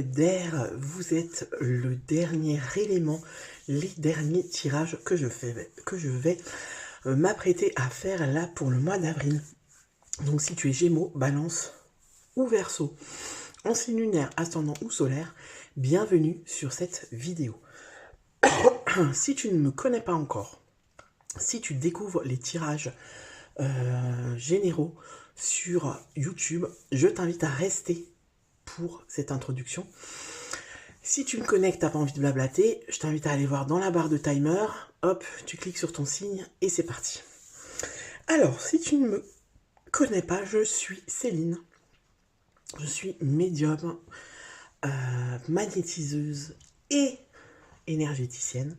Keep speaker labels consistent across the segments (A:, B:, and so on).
A: signes d'air, vous êtes le dernier élément, les derniers tirages que je vais m'apprêter à faire là pour le mois d'avril. Donc si tu es Gémeaux, Balance ou Verseau, en signe lunaire, ascendant ou solaire, bienvenue sur cette vidéo. Si tu ne me connais pas encore, si tu découvres les tirages généraux sur YouTube, je t'invite à rester pour cette introduction. Si tu me connais, que tu n'as pas envie de blablater, je t'invite à aller voir dans la barre de timer, hop, tu cliques sur ton signe et c'est parti. Alors, si tu ne me connais pas, je suis Céline, je suis médium, magnétiseuse et énergéticienne.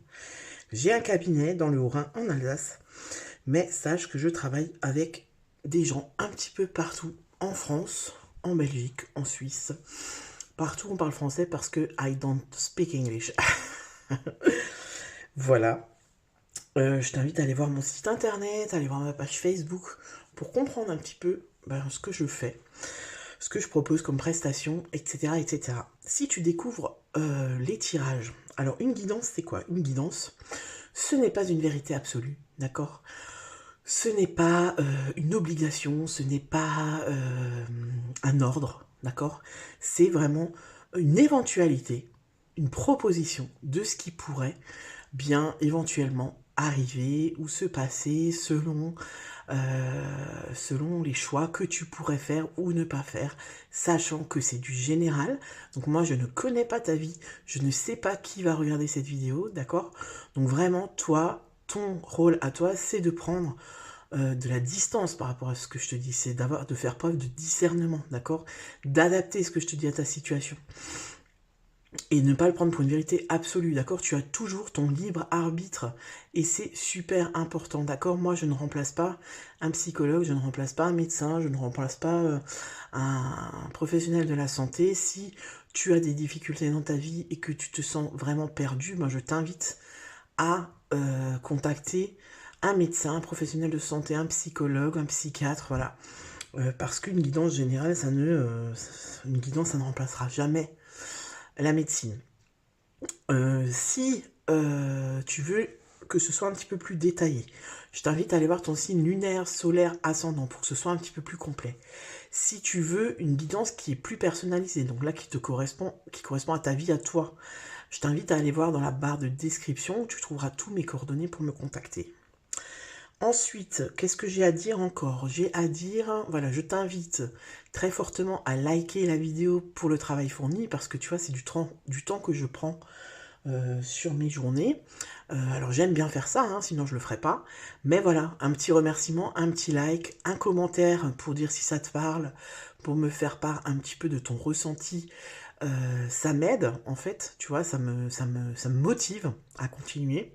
A: J'ai un cabinet dans le Haut-Rhin en Alsace, mais sache que je travaille avec des gens un petit peu partout en France, en Belgique, en Suisse. Partout on parle français parce que I don't speak English. Voilà. Je t'invite à aller voir mon site internet, à aller voir ma page Facebook pour comprendre un petit peu ce que je fais, ce que je propose comme prestation, etc. etc. Si tu découvres les tirages, alors une guidance, c'est quoi? Une guidance, ce n'est pas une vérité absolue, d'accord? Ce n'est pas une obligation, ce n'est pas un ordre, d'accord? C'est vraiment une éventualité, une proposition de ce qui pourrait bien éventuellement arriver ou se passer selon les choix que tu pourrais faire ou ne pas faire, sachant que c'est du général. Donc moi, je ne connais pas ta vie, je ne sais pas qui va regarder cette vidéo, d'accord? Donc vraiment, toi, ton rôle à toi, c'est de prendre de la distance par rapport à ce que je te dis, c'est de faire preuve de discernement, d'accord? D'adapter ce que je te dis à ta situation. Et ne pas le prendre pour une vérité absolue, d'accord? Tu as toujours ton libre arbitre et c'est super important, d'accord? Moi, je ne remplace pas un psychologue, je ne remplace pas un médecin, je ne remplace pas un professionnel de la santé. Si tu as des difficultés dans ta vie et que tu te sens vraiment perdu, moi, je t'invite à contacter un médecin, un professionnel de santé, un psychologue, un psychiatre, voilà. Parce qu'une guidance générale, ça ne remplacera jamais la médecine. Si tu veux que ce soit un petit peu plus détaillé, je t'invite à aller voir ton signe lunaire, solaire, ascendant pour que ce soit un petit peu plus complet. Si tu veux une guidance qui est plus personnalisée, donc là qui correspond à ta vie, à toi, je t'invite à aller voir dans la barre de description où tu trouveras tous mes coordonnées pour me contacter. Ensuite, qu'est-ce que j'ai à dire encore? J'ai à dire, voilà, je t'invite très fortement à liker la vidéo pour le travail fourni, parce que tu vois, c'est du temps que je prends sur mes journées. Alors j'aime bien faire ça, sinon je le ferais pas. Mais voilà, un petit remerciement, un petit like, un commentaire pour dire si ça te parle, pour me faire part un petit peu de ton ressenti. Ça m'aide en fait, tu vois, ça me motive à continuer.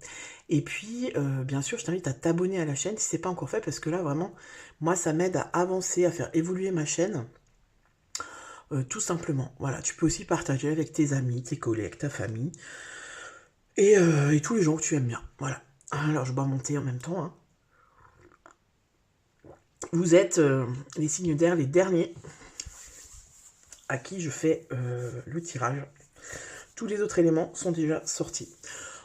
A: Et puis, bien sûr, je t'invite à t'abonner à la chaîne si c'est pas encore fait, parce que là, vraiment, moi, ça m'aide à avancer, à faire évoluer ma chaîne, tout simplement. Voilà, tu peux aussi partager avec tes amis, tes collègues, ta famille, et tous les gens que tu aimes bien. Voilà. Alors, je bois mon thé en même temps. Hein. Vous êtes les signes d'air, les derniers à qui je fais le tirage. Tous les autres éléments sont déjà sortis.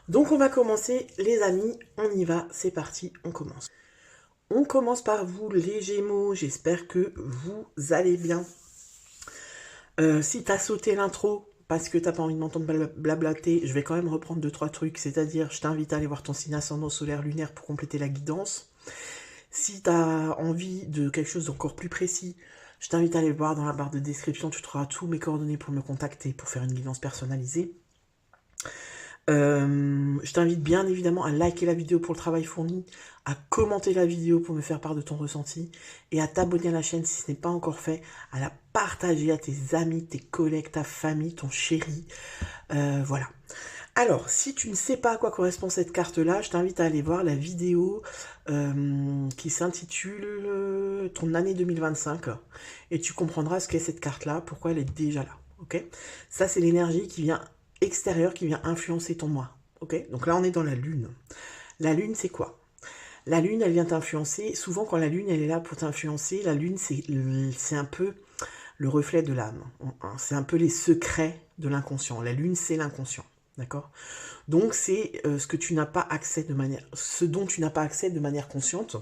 A: Donc on va commencer les amis, on y va, c'est parti, on commence. On commence par vous les Gémeaux, j'espère que vous allez bien. Si t'as sauté l'intro parce que t'as pas envie de m'entendre blablater, je vais quand même reprendre 2-3 trucs, c'est-à-dire je t'invite à aller voir ton signe ascendant solaire lunaire pour compléter la guidance. Si t'as envie de quelque chose d'encore plus précis, je t'invite à aller voir dans la barre de description, tu trouveras tous mes coordonnées pour me contacter, pour faire une guidance personnalisée. Je t'invite bien évidemment à liker la vidéo pour le travail fourni, à commenter la vidéo pour me faire part de ton ressenti et à t'abonner à la chaîne si ce n'est pas encore fait, à la partager à tes amis, tes collègues, ta famille, ton chéri. Voilà. Alors, si tu ne sais pas à quoi correspond cette carte-là, je t'invite à aller voir la vidéo qui s'intitule Ton année 2025 et tu comprendras ce qu'est cette carte-là, pourquoi elle est déjà là. Ok ? Ça, c'est l'énergie qui vient extérieure, qui vient influencer ton moi. Ok ? Donc là, on est dans la lune. La lune, c'est quoi ? La lune, elle vient t'influencer. Souvent, quand la lune, elle est là pour t'influencer, la lune, c'est un peu le reflet de l'âme. C'est un peu les secrets de l'inconscient. La lune, c'est l'inconscient. D'accord? Donc, c'est ce que tu n'as pas accès de manière... Ce dont tu n'as pas accès de manière consciente.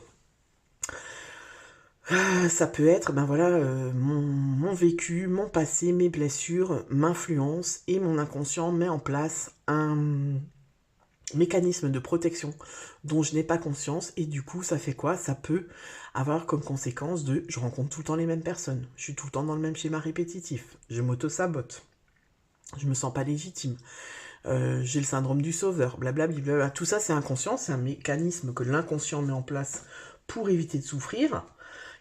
A: Ça peut être, ben voilà, mon vécu, mon passé, mes blessures m'influencent et mon inconscient met en place un mécanisme de protection dont je n'ai pas conscience et du coup ça fait quoi? Ça peut avoir comme conséquence de je rencontre tout le temps les mêmes personnes, je suis tout le temps dans le même schéma répétitif, je m'auto-sabote, je me sens pas légitime, j'ai le syndrome du sauveur, blablabla. Tout ça c'est inconscient, c'est un mécanisme que l'inconscient met en place pour éviter de souffrir,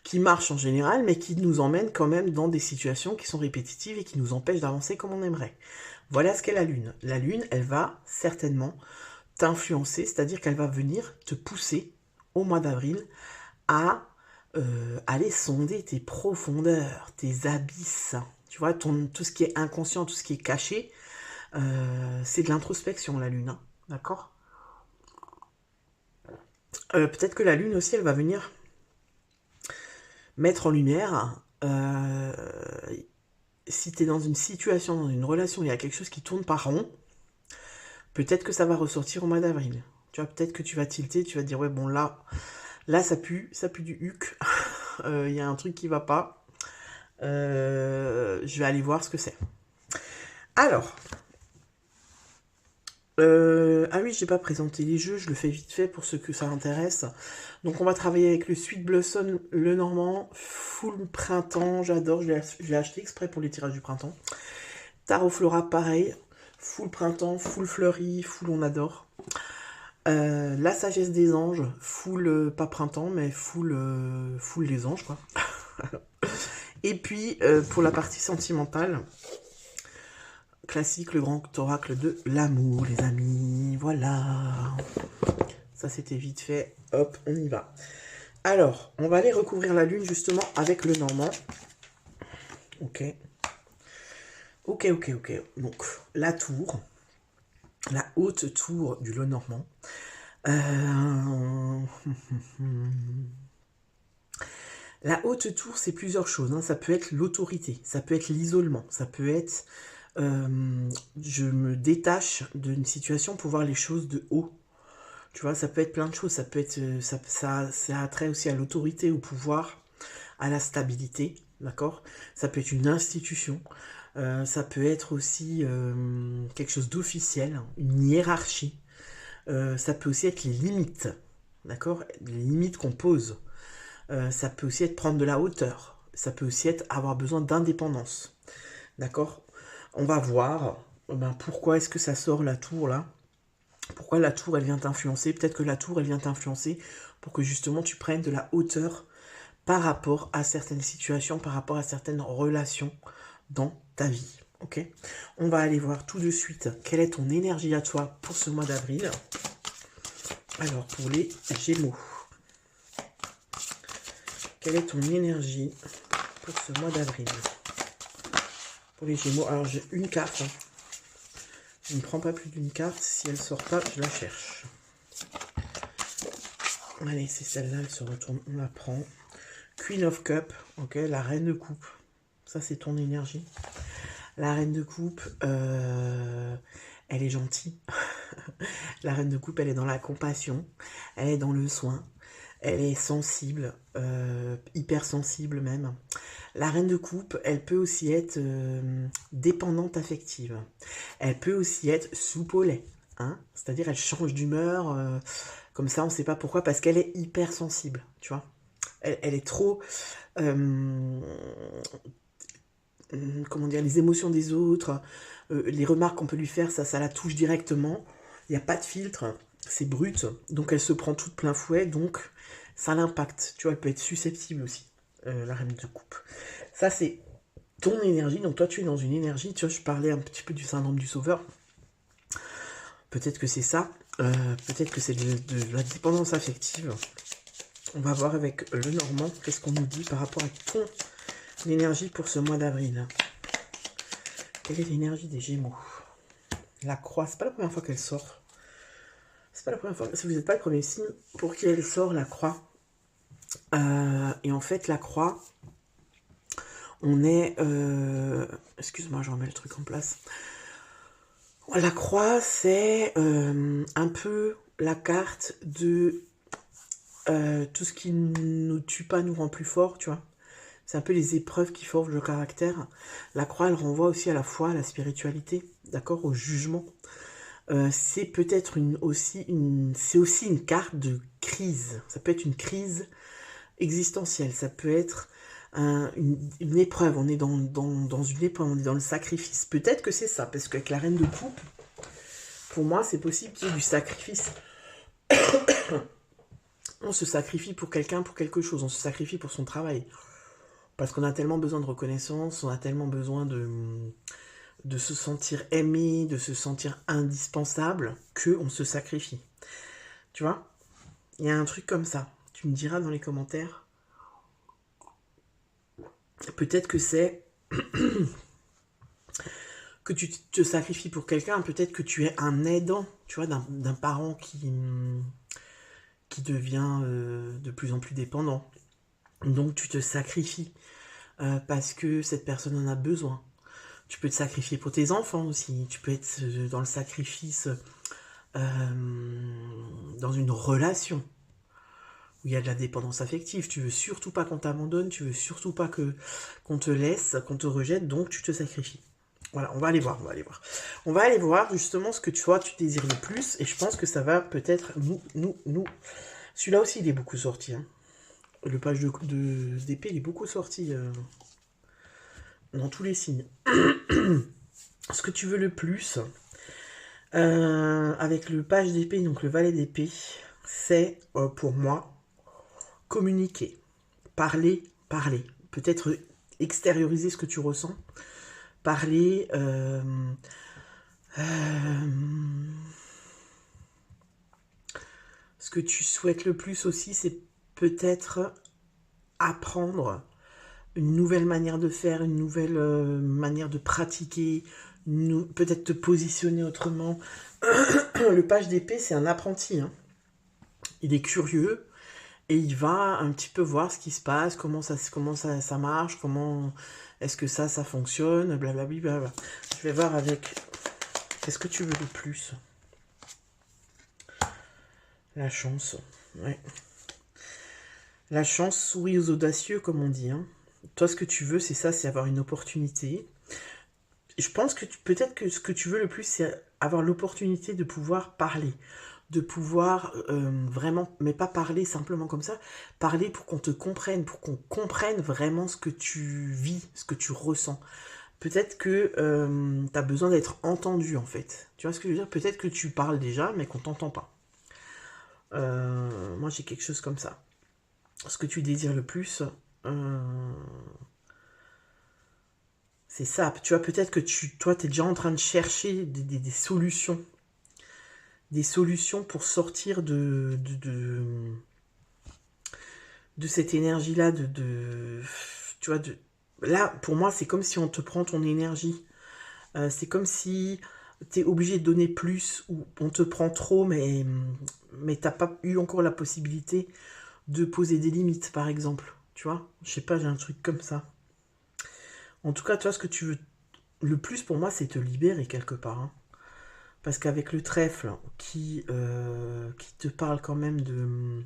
A: qui marche en général, mais qui nous emmène quand même dans des situations qui sont répétitives et qui nous empêchent d'avancer comme on aimerait. Voilà ce qu'est la Lune. La Lune, elle va certainement t'influencer, c'est-à-dire qu'elle va venir te pousser au mois d'avril à aller sonder tes profondeurs, tes abysses. Tu vois, tout ce qui est inconscient, tout ce qui est caché, c'est de l'introspection, la Lune. Hein, d'accord? Peut-être que la Lune aussi, elle va venir mettre en lumière, si tu es dans une situation, dans une relation, il y a quelque chose qui tourne par rond, peut-être que ça va ressortir au mois d'avril. Tu vois, peut-être que tu vas tilter, tu vas dire, ouais, bon, là ça pue du huc, il y a un truc qui va pas, je vais aller voir ce que c'est. Alors, ah oui, j'ai pas présenté les jeux, je le fais vite fait pour ceux que ça intéresse. Donc on va travailler avec le Sweet Blossom, le normand, full printemps, j'adore, je l'ai acheté exprès pour les tirages du printemps. Tarot Flora, pareil, full printemps, full fleuri, full on adore. La sagesse des anges, full, pas printemps, mais full les anges, quoi. Et puis, pour la partie sentimentale, classique, le grand oracle de l'amour, les amis, voilà. Ça, c'était vite fait, hop, on y va. Alors, on va aller recouvrir la lune, justement, avec le normand. Ok. Donc, la tour, la haute tour du Lenormand. La haute tour, c'est plusieurs choses. Hein. Ça peut être l'autorité, ça peut être l'isolement, ça peut être je me détache d'une situation pour voir les choses de haut. Tu vois, ça peut être plein de choses. Ça peut être ça a trait aussi à l'autorité, au pouvoir, à la stabilité, d'accord? Ça peut être une institution. Ça peut être aussi quelque chose d'officiel, une hiérarchie. Ça peut aussi être les limites, d'accord? Les limites qu'on pose. Ça peut aussi être prendre de la hauteur. Ça peut aussi être avoir besoin d'indépendance. D'accord? On va voir pourquoi est-ce que ça sort la tour là. Pourquoi la tour elle vient t'influencer. Peut-être que la tour elle vient t'influencer pour que justement tu prennes de la hauteur par rapport à certaines situations, par rapport à certaines relations dans ta vie. Ok? On va aller voir tout de suite quelle est ton énergie à toi pour ce mois d'avril. Alors pour les Gémeaux. Quelle est ton énergie pour ce mois d'avril? Pour les Gémeaux, alors j'ai une carte. Hein. Je ne prends pas plus d'une carte. Si elle sort pas, je la cherche. Allez, c'est celle-là, elle se retourne, on la prend. Queen of Cup, ok, la reine de coupe. Ça, c'est ton énergie. La reine de coupe, elle est gentille. La reine de coupe, elle est dans la compassion. Elle est dans le soin. Elle est sensible, hypersensible même. La reine de coupe, elle peut aussi être dépendante affective. Elle peut aussi être soupe au lait. Hein, c'est-à-dire elle change d'humeur, comme ça on ne sait pas pourquoi, parce qu'elle est hypersensible, tu vois. Elle est trop... comment dire, les émotions des autres, les remarques qu'on peut lui faire, ça la touche directement. Il n'y a pas de filtre, c'est brut, donc elle se prend toute plein fouet, donc ça l'impacte. Tu vois, elle peut être susceptible aussi, la reine de coupe. Ça, c'est ton énergie. Donc toi, tu es dans une énergie. Tu vois, je parlais un petit peu du syndrome du sauveur. Peut-être que c'est ça. Peut-être que c'est de la dépendance affective. On va voir avec le normand. Qu'est-ce qu'on nous dit par rapport à ton énergie pour ce mois d'avril. Quelle est l'énergie des Gémeaux? La croix. C'est pas la première fois qu'elle sort. C'est pas la première fois. Si vous n'êtes pas le premier signe pour qui elle sort, la croix. Et en fait, la croix... On est... excuse-moi, je remets le truc en place. La croix, c'est un peu la carte de tout ce qui ne nous tue pas nous rend plus fort, tu vois. C'est un peu les épreuves qui forgent le caractère. La croix, elle renvoie aussi à la foi, à la spiritualité, d'accord, au jugement. C'est peut-être c'est aussi une carte de crise. Ça peut être une crise existentielle. Ça peut être une épreuve. On est dans une épreuve. On est dans le sacrifice. Peut-être que c'est ça, parce qu'avec la reine de coupe, pour moi, c'est possible qu'il y ait du sacrifice. On se sacrifie pour quelqu'un, pour quelque chose. On se sacrifie pour son travail. Parce qu'on a tellement besoin de reconnaissance, on a tellement besoin de se sentir aimé, de se sentir indispensable, qu'on se sacrifie. Tu vois? Il y a un truc comme ça. Tu me diras dans les commentaires. Peut-être que c'est que tu te sacrifies pour quelqu'un, peut-être que tu es un aidant, tu vois, d'un parent qui devient de plus en plus dépendant. Donc tu te sacrifies parce que cette personne en a besoin. Tu peux te sacrifier pour tes enfants aussi. Tu peux être dans le sacrifice dans une relation où il y a de la dépendance affective. Tu veux surtout pas qu'on t'abandonne, tu veux surtout pas qu'on te laisse, qu'on te rejette, donc tu te sacrifies. Voilà, on va aller voir. On va aller voir justement ce que tu désires le plus, et je pense que ça va peut-être nous. Celui-là aussi, il est beaucoup sorti. Hein. Le page d'épée, il est beaucoup sorti dans tous les signes. Ce que tu veux le plus, avec le page d'épée, donc le valet d'épée, c'est pour moi communiquer, parler. Peut-être extérioriser ce que tu ressens. Parler. Ce que tu souhaites le plus aussi, c'est peut-être apprendre une nouvelle manière de faire, une nouvelle manière de pratiquer, peut-être te positionner autrement. Le page d'épée, c'est un apprenti. Hein. Il est curieux et il va un petit peu voir ce qui se passe, comment ça marche, comment est-ce que ça fonctionne, blablabla. Je vais voir avec... Qu'est-ce que tu veux le plus? La chance. Ouais. La chance sourit aux audacieux, comme on dit. Hein. Toi, ce que tu veux, c'est ça, c'est avoir une opportunité. Je pense que peut-être que ce que tu veux le plus, c'est avoir l'opportunité de pouvoir parler. De pouvoir vraiment, mais pas parler simplement comme ça, parler pour qu'on te comprenne, pour qu'on comprenne vraiment ce que tu vis, ce que tu ressens. Peut-être que tu as besoin d'être entendu, en fait. Tu vois ce que je veux dire? Peut-être que tu parles déjà, mais qu'on t'entend pas. Moi, j'ai quelque chose comme ça. Ce que tu désires le plus, c'est ça. Tu vois, peut-être que toi, tu es déjà en train de chercher des solutions. Des solutions pour sortir de cette énergie-là, tu vois, là, pour moi, c'est comme si on te prend ton énergie. C'est comme si tu es obligé de donner plus, ou on te prend trop, mais t'as pas eu encore la possibilité de poser des limites, par exemple. Tu vois, je sais pas, j'ai un truc comme ça. En tout cas, toi, ce que tu veux le plus pour moi, c'est te libérer quelque part. Hein. Parce qu'avec le trèfle qui te parle quand même de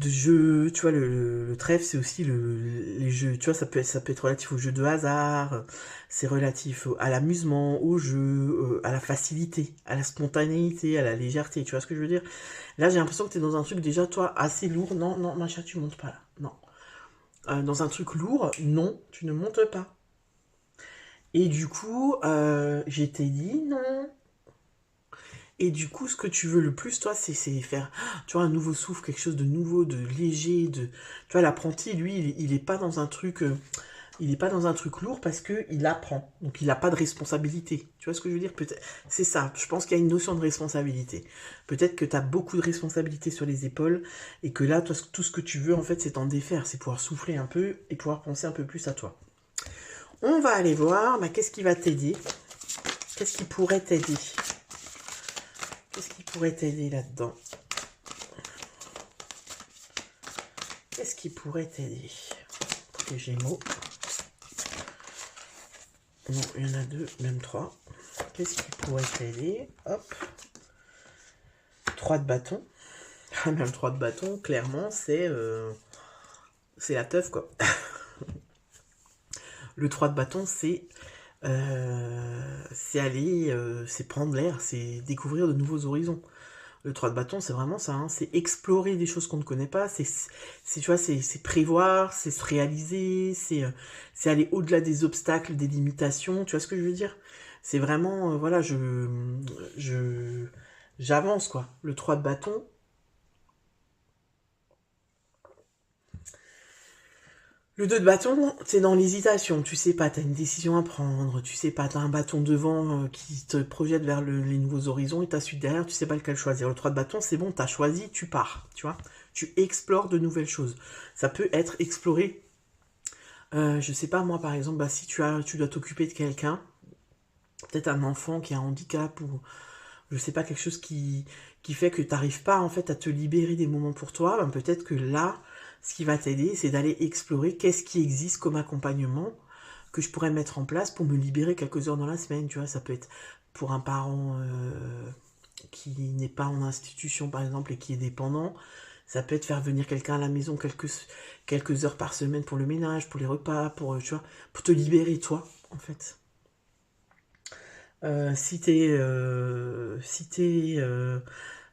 A: jeux, tu vois, le trèfle, c'est aussi les jeux, tu vois, ça peut être relatif aux jeux de hasard, c'est relatif à l'amusement, au jeu, à la facilité, à la spontanéité, à la légèreté, tu vois ce que je veux dire? Là, j'ai l'impression que tu es dans un truc déjà, toi, assez lourd. Non, machin, tu montes pas là. Non. Dans un truc lourd, non, tu ne montes pas. Et du coup, j'étais dit non. Et du coup, ce que tu veux le plus, toi, c'est faire, tu vois, un nouveau souffle, quelque chose de nouveau, de léger, tu vois, l'apprenti, lui, il est pas dans un truc, il est pas dans un truc lourd parce que il apprend, donc il n'a pas de responsabilité. Tu vois ce que je veux dire? Peut-être, c'est ça. Je pense qu'il y a une notion de responsabilité. Peut-être que tu as beaucoup de responsabilités sur les épaules et que là, toi, tout ce que tu veux, en fait, c'est t'en défaire, c'est pouvoir souffler un peu et pouvoir penser un peu plus à toi. On va aller voir, qu'est-ce qui va t'aider? Qu'est-ce qui pourrait t'aider? Qu'est-ce qui pourrait t'aider là-dedans? Qu'est-ce qui pourrait t'aider? les Gémeaux. Non, il y en a 2, même 3. Qu'est-ce qui pourrait t'aider? Hop. 3 de bâton. Même 3 de bâton, clairement, c'est la teuf, quoi. Le 3 de bâton, c'est aller, c'est prendre l'air, c'est découvrir de nouveaux horizons. Le 3 de bâton, c'est vraiment ça, hein, c'est explorer des choses qu'on ne connaît pas, tu vois, c'est prévoir, c'est se réaliser, c'est aller au-delà des obstacles, des limitations, tu vois ce que je veux dire? C'est vraiment, voilà, j'avance, quoi. Le 3 de bâton. Le 2 de bâton, c'est dans l'hésitation, tu sais pas, t'as une décision à prendre, tu sais pas, t'as un bâton devant qui te projette vers les nouveaux horizons et t'as celui derrière, tu sais pas lequel choisir. Le 3 de bâton, c'est bon, t'as choisi, tu pars, tu vois. Tu explores de nouvelles choses. Ça peut être explorer, je sais pas, moi par exemple, bah, si tu dois t'occuper de quelqu'un, peut-être un enfant qui a un handicap ou je sais pas, quelque chose qui fait que t'arrives pas en fait à te libérer des moments pour toi, ben, peut-être que là, ce qui va t'aider, c'est d'aller explorer qu'est-ce qui existe comme accompagnement que je pourrais mettre en place pour me libérer quelques heures dans la semaine, tu vois, ça peut être pour un parent qui n'est pas en institution par exemple et qui est dépendant, ça peut être faire venir quelqu'un à la maison quelques heures par semaine pour le ménage, pour les repas, tu vois, pour te libérer toi, en fait. Si t'es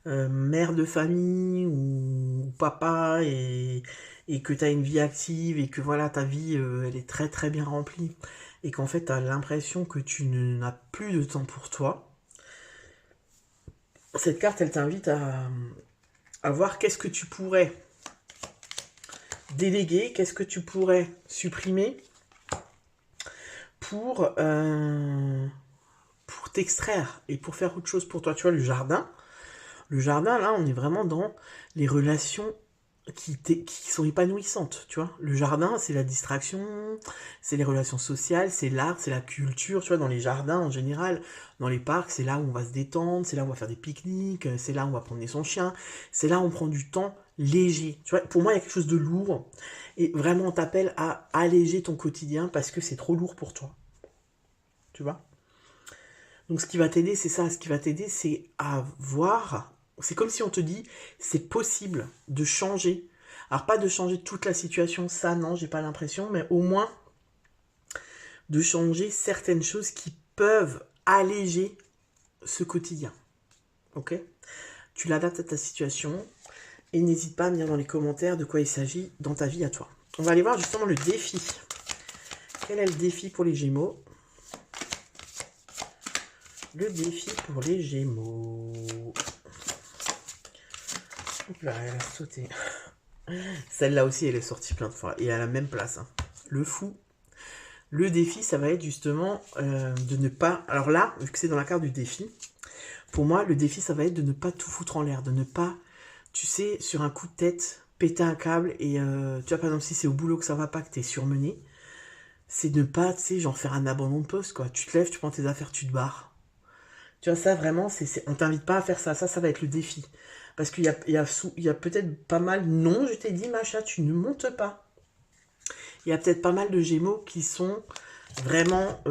A: mère de famille ou papa et que tu as une vie active et que voilà ta vie elle est très très bien remplie et qu'en fait tu as l'impression que tu n'as plus de temps pour toi, cette carte elle t'invite à voir qu'est-ce que tu pourrais déléguer, qu'est-ce que tu pourrais supprimer pour t'extraire et pour faire autre chose pour toi. Tu vois, le jardin, là, on est vraiment dans les relations qui sont épanouissantes, tu vois. Le jardin, c'est la distraction, c'est les relations sociales, c'est l'art, c'est la culture, tu vois, dans les jardins en général, dans les parcs, c'est là où on va se détendre, c'est là où on va faire des pique-niques, c'est là où on va promener son chien, c'est là où on prend du temps léger. Tu vois, pour moi, il y a quelque chose de lourd, et vraiment, on t'appelle à alléger ton quotidien parce que c'est trop lourd pour toi, tu vois. Donc ce qui va t'aider, c'est ça. Ce qui va t'aider, c'est à voir. C'est comme si on te dit, c'est possible de changer. Alors pas de changer toute la situation, ça non, j'ai pas l'impression, mais au moins de changer certaines choses qui peuvent alléger ce quotidien. Ok? Tu l'adaptes à ta situation et n'hésite pas à me dire dans les commentaires de quoi il s'agit dans ta vie à toi. On va aller voir justement le défi. Quel est le défi pour les Gémeaux? Le défi pour les Gémeaux. Oups là, elle a sauté. Celle-là aussi, elle est sortie plein de fois. Et à la même place. Hein. Le fou. Le défi, ça va être justement de ne pas... Alors là, vu que c'est dans la carte du défi, pour moi, le défi, ça va être de ne pas tout foutre en l'air. De ne pas, tu sais, sur un coup de tête, péter un câble. Et tu vois, par exemple, si c'est au boulot que ça va pas, que t'es surmené, c'est de ne pas, tu sais, genre faire un abandon de poste, quoi. Tu te lèves, tu prends tes affaires, tu te barres. Tu vois, ça, vraiment, on t'invite pas à faire ça. Ça va être le défi. Parce qu'il y a peut-être pas mal... Non, je t'ai dit, Macha, tu ne montes pas. Il y a peut-être pas mal de Gémeaux qui sont vraiment...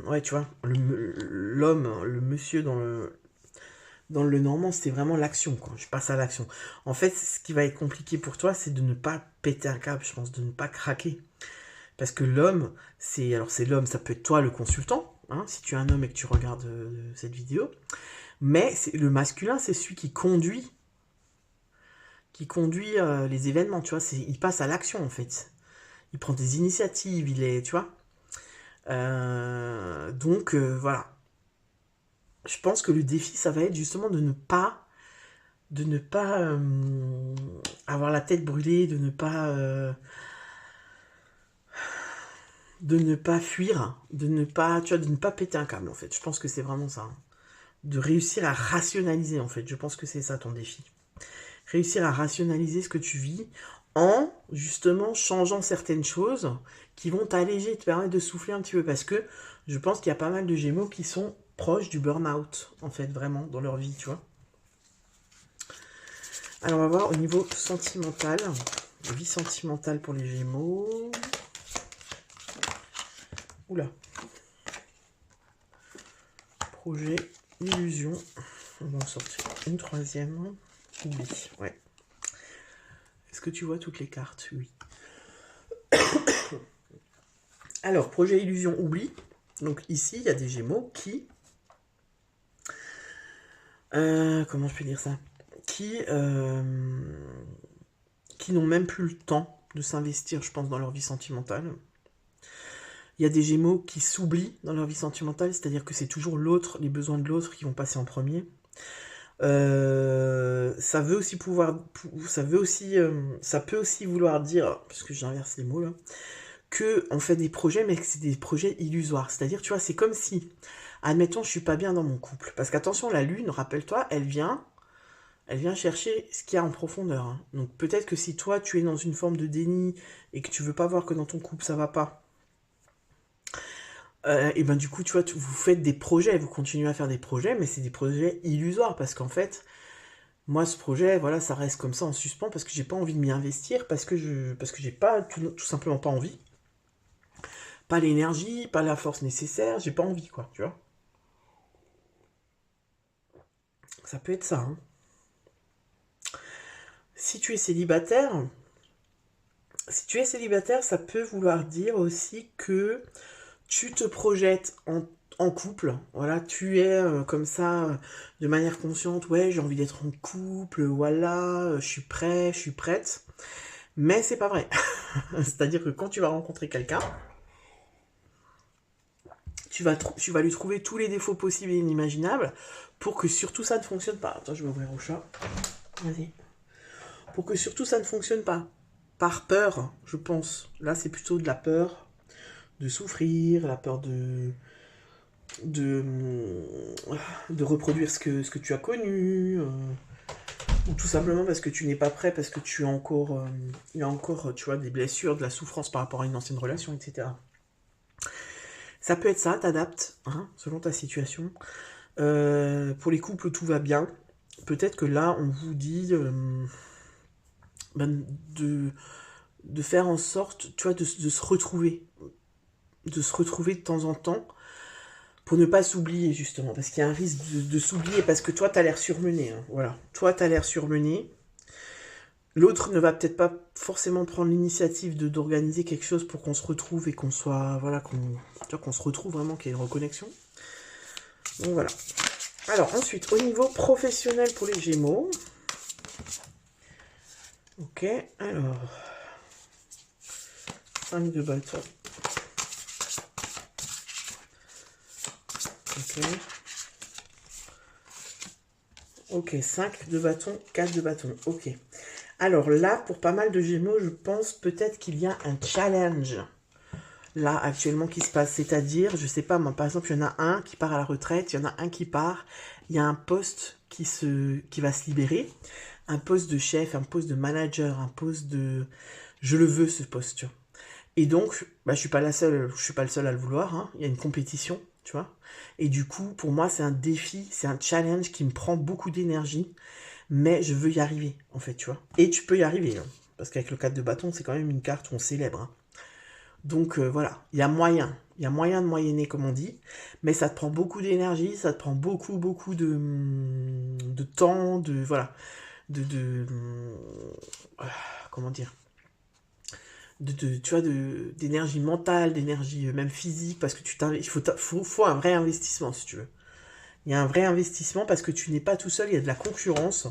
A: ouais, tu vois, l'homme, le monsieur dans le Normand, c'est vraiment l'action, quoi. Je passe à l'action. En fait, ce qui va être compliqué pour toi, c'est de ne pas péter un câble, je pense, de ne pas craquer. Parce que l'homme, c'est l'homme, ça peut être toi, le consultant, hein, si tu es un homme et que tu regardes cette vidéo. Mais le masculin, c'est celui qui conduit les événements, tu vois. Il passe à l'action, en fait. Il prend des initiatives, tu vois. Donc, voilà. Je pense que le défi, ça va être justement de ne pas avoir la tête brûlée, de ne pas fuir, de ne pas péter un câble, en fait. Je pense que c'est vraiment ça. Hein. De réussir à rationaliser, en fait. Je pense que c'est ça ton défi. Réussir à rationaliser ce que tu vis en, justement, changeant certaines choses qui vont t'alléger, te permettre de souffler un petit peu. Parce que je pense qu'il y a pas mal de Gémeaux qui sont proches du burn-out, en fait, vraiment, dans leur vie, tu vois. Alors, on va voir au niveau sentimental. Vie sentimentale pour les Gémeaux. Oula. Projet, illusion. On va en sortir une troisième. Oubli, ouais. Est-ce que tu vois toutes les cartes? Oui. Alors, projet, illusion, oubli. Donc ici, il y a des Gémeaux qui... comment je peux dire ça? Qui n'ont même plus le temps de s'investir, je pense, dans leur vie sentimentale. Il y a des Gémeaux qui s'oublient dans leur vie sentimentale, c'est-à-dire que c'est toujours l'autre, les besoins de l'autre qui vont passer en premier. Ça veut aussi ça peut aussi vouloir dire, parce que j'inverse les mots là, que on fait des projets, mais que c'est des projets illusoires. C'est-à-dire, tu vois, c'est comme si, admettons, je suis pas bien dans mon couple, parce qu'attention, la lune, rappelle-toi, elle vient chercher ce qu'il y a en profondeur. Hein. Donc peut-être que si toi, tu es dans une forme de déni et que tu veux pas voir que dans ton couple ça va pas. Et ben du coup, tu vois, vous faites des projets, vous continuez à faire des projets, mais c'est des projets illusoires parce qu'en fait, moi, ce projet, voilà, ça reste comme ça en suspens parce que j'ai pas envie de m'y investir, parce que j'ai pas tout simplement pas envie, pas l'énergie, pas la force nécessaire, j'ai pas envie, quoi, tu vois. Ça peut être ça. Hein. Si tu es célibataire, ça peut vouloir dire aussi que tu te projettes en couple, voilà, tu es comme ça, de manière consciente, ouais, j'ai envie d'être en couple, voilà, je suis prêt, je suis prête, mais c'est pas vrai. C'est-à-dire que quand tu vas rencontrer quelqu'un, tu vas lui trouver tous les défauts possibles et inimaginables pour que surtout ça ne fonctionne pas. Attends, je vais ouvrir au chat. Vas-y. Pour que surtout ça ne fonctionne pas. Par peur, je pense. Là, c'est plutôt de la peur de souffrir, la peur de, de reproduire ce que tu as connu, ou tout simplement parce que tu n'es pas prêt, parce que tu as encore, il y a encore, tu vois, des blessures, de la souffrance par rapport à une ancienne relation, etc. Ça peut être ça, t'adaptes, hein, selon ta situation. Pour les couples, tout va bien. Peut-être que là, on vous dit ben, de faire en sorte, tu vois, de se retrouver. De se retrouver de temps en temps pour ne pas s'oublier, justement. Parce qu'il y a un risque de s'oublier, parce que toi, t'as l'air surmené. Hein, voilà. Toi, t'as l'air surmené. L'autre ne va peut-être pas forcément prendre l'initiative d'organiser quelque chose pour qu'on se retrouve et qu'on soit, voilà, qu'on se retrouve vraiment, qu'il y ait une reconnexion. Donc voilà. Alors ensuite, au niveau professionnel pour les Gémeaux. Ok, alors. 5 de bâton. Ok. Ok, 5 de bâton, 4 de bâton. Ok. Alors là, pour pas mal de Gémeaux, je pense peut-être qu'il y a un challenge là actuellement qui se passe. C'est-à-dire, je sais pas, moi par exemple, il y en a un qui part à la retraite, il y en a un qui part, il y a un poste qui va se libérer, un poste de chef, un poste de manager, un poste de... Je le veux ce poste, tu vois. Et donc, bah, je suis pas le seul à le vouloir, hein. Il y a une compétition, tu vois. Et du coup, pour moi, c'est un défi, c'est un challenge qui me prend beaucoup d'énergie, mais je veux y arriver, en fait, tu vois. Et tu peux y arriver, hein, parce qu'avec le 4 de bâton, c'est quand même une carte où on célèbre, hein. Donc voilà, il y a moyen de moyenner comme on dit, mais ça te prend beaucoup d'énergie, ça te prend beaucoup de temps, voilà, de comment dire, tu vois, d'énergie mentale, d'énergie même physique, parce que faut un vrai investissement si tu veux. Il y a un vrai investissement parce que tu n'es pas tout seul, il y a de la concurrence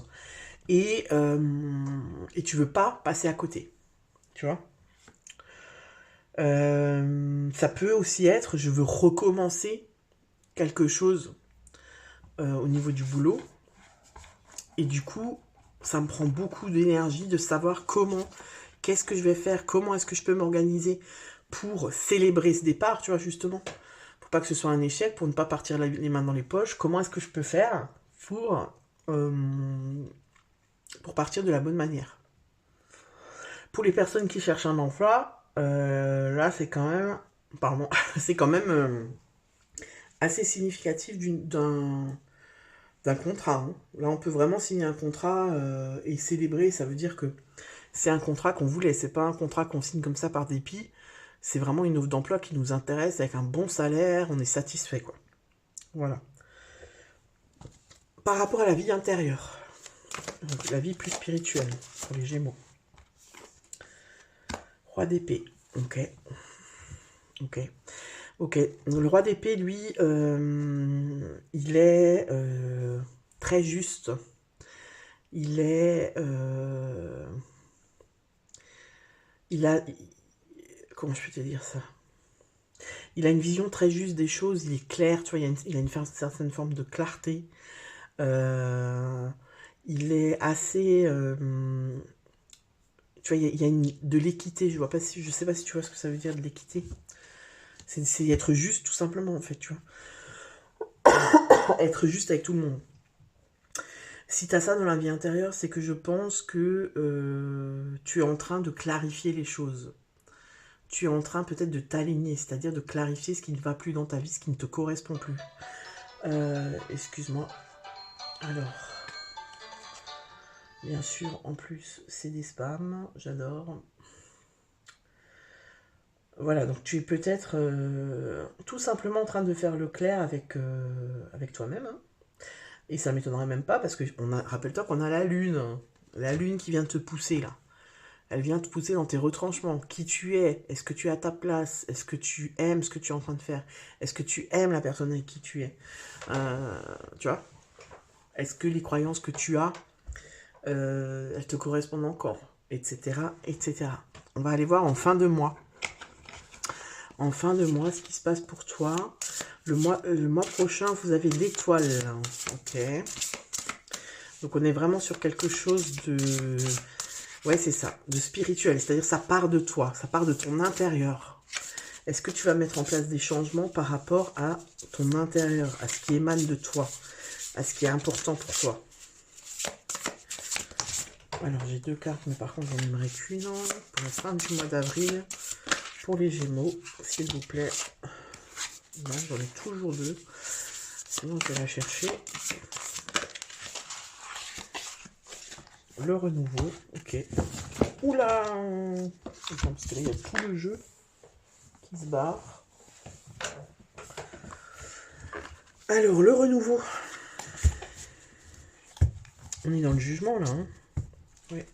A: et tu veux pas passer à côté, tu vois. Ça peut aussi être, je veux recommencer quelque chose au niveau du boulot. Et du coup, ça me prend beaucoup d'énergie de savoir qu'est-ce que je vais faire, comment est-ce que je peux m'organiser pour célébrer ce départ, tu vois, justement. Pour pas que ce soit un échec, pour ne pas partir les mains dans les poches. Comment est-ce que je peux faire euh, pour partir de la bonne manière. Pour les personnes qui cherchent un emploi, là, c'est quand même... Pardon, c'est quand même assez significatif d'un contrat. Hein. Là, on peut vraiment signer un contrat et célébrer. Ça veut dire que c'est un contrat qu'on voulait, c'est pas un contrat qu'on signe comme ça par dépit. C'est vraiment une offre d'emploi qui nous intéresse avec un bon salaire, on est satisfait quoi. Voilà. Par rapport à la vie intérieure, donc la vie plus spirituelle pour les Gémeaux. Roi d'épée, ok. Ok. Ok. Le roi d'épée, lui, il est très juste. Il est... il a... Comment je peux te dire ça? Il a une vision très juste des choses, il est clair, tu vois, il a une certaine forme de clarté. Il est assez... tu vois, il y a de l'équité, je sais pas si tu vois ce que ça veut dire de l'équité. C'est être juste tout simplement en fait, tu vois. Être juste avec tout le monde. Si tu as ça dans la vie intérieure, c'est que je pense que tu es en train de clarifier les choses. Tu es en train peut-être de t'aligner, c'est-à-dire de clarifier ce qui ne va plus dans ta vie, ce qui ne te correspond plus. Excuse-moi. Alors, bien sûr, en plus, c'est des spams, j'adore. Voilà, donc tu es peut-être tout simplement en train de faire le clair avec toi-même. Hein. Et ça m'étonnerait même pas parce que rappelle-toi qu'on a la lune qui vient te pousser là. Elle vient te pousser dans tes retranchements. Qui tu es? Est-ce que tu es à ta place? Est-ce que tu aimes ce que tu es en train de faire? Est-ce que tu aimes la personne avec qui tu es? Tu vois? Est-ce que les croyances que tu as, elles te correspondent encore? Etc. etc. On va aller voir en fin de mois. En fin de mois, ce qui se passe pour toi. Le mois prochain, vous avez l'étoile. Ok. Donc on est vraiment sur quelque chose de... Ouais, c'est ça, de spirituel. C'est-à-dire ça part de toi, ça part de ton intérieur. Est-ce que tu vas mettre en place des changements par rapport à ton intérieur, à ce qui émane de toi, à ce qui est important pour toi? Alors j'ai 2 cartes, mais par contre j'en aimerais qu'une pour la fin du mois d'avril. Pour les Gémeaux, s'il vous plaît. Non, j'en ai toujours 2. Sinon je vais la chercher. Le renouveau, ok. Oula! Attends, parce que là, il y a tout le jeu qui se barre. Alors, le renouveau. On est dans le jugement, là. Hein, ouais.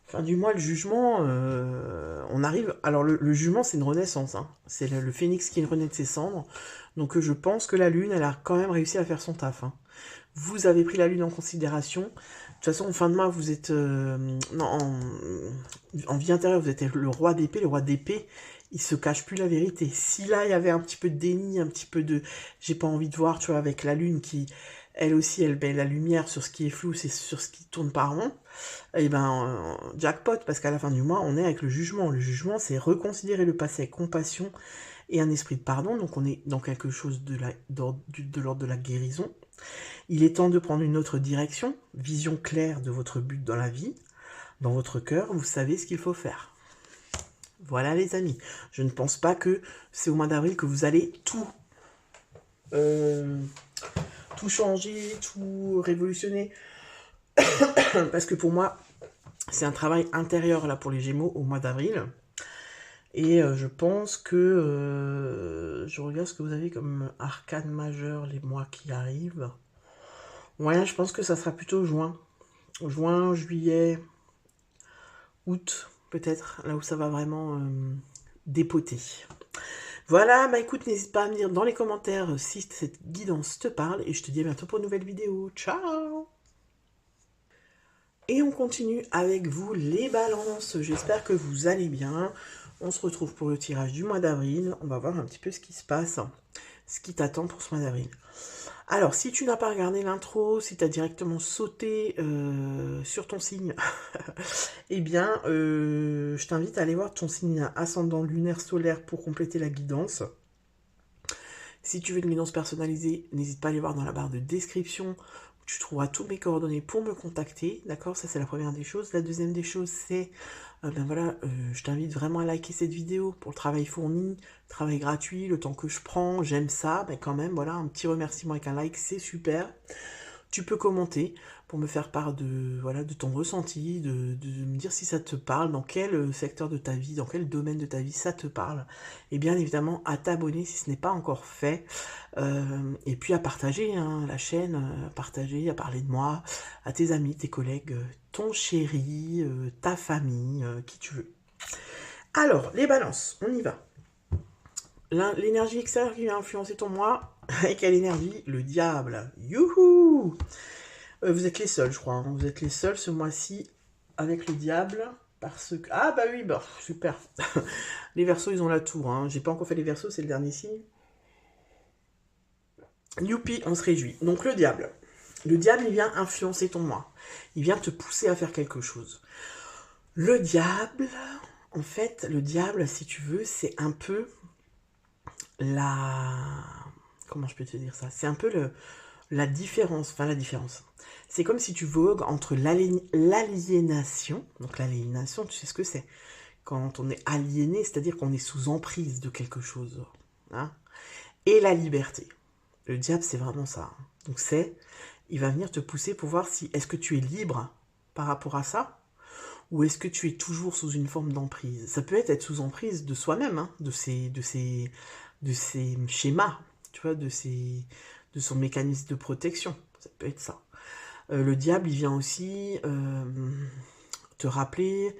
A: Fin du mois, le jugement, on arrive... Alors, le jugement, c'est une renaissance. Hein. C'est le phénix qui renaît de ses cendres. Donc, je pense que la lune, elle a quand même réussi à faire son taf. Hein. Vous avez pris la lune en considération. De toute façon, en fin de mois, vous êtes... non, en vie intérieure, vous êtes le roi d'épée. Le roi d'épée, il se cache plus la vérité. Si là, il y avait un petit peu de déni, un petit peu de... J'ai pas envie de voir, tu vois, avec la lune qui... Elle aussi, elle met la lumière sur ce qui est flou, c'est sur ce qui tourne par rond. Et ben, jackpot, parce qu'à la fin du mois, on est avec le jugement. Le jugement, c'est reconsidérer le passé avec compassion et un esprit de pardon. Donc, on est dans quelque chose de l'ordre de la guérison. Il est temps de prendre une autre direction, vision claire de votre but dans la vie. Dans votre cœur, vous savez ce qu'il faut faire. Voilà les amis. Je ne pense pas que c'est au mois d'avril que vous allez tout changer, tout révolutionner. Parce que pour moi, c'est un travail intérieur là pour les Gémeaux au mois d'avril. Et je pense que... je regarde ce que vous avez comme arcane majeur les mois qui arrivent. Ouais, je pense que ça sera plutôt juin. Juin, juillet, août, peut-être, là où ça va vraiment dépoter. Voilà, bah écoute, n'hésite pas à me dire dans les commentaires si cette guidance te parle, et je te dis à bientôt pour une nouvelle vidéo. Ciao! Et on continue avec vous les balances. J'espère que vous allez bien. On se retrouve pour le tirage du mois d'avril. On va voir un petit peu ce qui se passe, ce qui t'attend pour ce mois d'avril. Alors, si tu n'as pas regardé l'intro, si tu as directement sauté sur ton signe, eh bien, je t'invite à aller voir ton signe ascendant lunaire solaire pour compléter la guidance. Si tu veux une guidance personnalisée, n'hésite pas à aller voir dans la barre de description. Tu trouveras tous mes coordonnées pour me contacter, d'accord? Ça, c'est la première des choses. La deuxième des choses, c'est, je t'invite vraiment à liker cette vidéo pour le travail fourni, travail gratuit, le temps que je prends, j'aime ça. Ben quand même, voilà, un petit remerciement avec un like, c'est super. Tu peux commenter pour me faire part de, voilà, de ton ressenti, de me dire si ça te parle, dans quel secteur de ta vie, dans quel domaine de ta vie ça te parle. Et bien évidemment à t'abonner si ce n'est pas encore fait. Et puis à partager hein, la chaîne, à partager, à parler de moi, à tes amis, tes collègues, ton chéri, ta famille, qui tu veux. Alors, les balances, on y va. L'énergie extérieure qui vient influencer ton moi, et quelle énergie? Le diable. Youhou! Vous êtes les seuls, je crois. Hein. Vous êtes les seuls ce mois-ci avec le diable. Parce que... Ah bah oui, bah, super. Les Verseaux, ils ont la tour. Hein. J'ai pas encore fait les Verseaux, c'est le dernier signe. Youpi, on se réjouit. Donc le diable. Le diable, il vient influencer ton moi. Il vient te pousser à faire quelque chose. Le diable, en fait, le diable, si tu veux, c'est un peu la... Comment je peux te dire ça? C'est un peu la différence. Enfin, la différence. C'est comme si tu vogues entre l'aliénation. Donc l'aliénation, tu sais ce que c'est. Quand on est aliéné, c'est-à-dire qu'on est sous emprise de quelque chose. Hein, et la liberté. Le diable, c'est vraiment ça. Donc il va venir te pousser pour voir si est-ce que tu es libre par rapport à ça, ou est-ce que tu es toujours sous une forme d'emprise. Ça peut être sous emprise de soi-même, hein, de ses schémas, tu vois, de son mécanisme de protection. Ça peut être ça. Le diable, il vient aussi te rappeler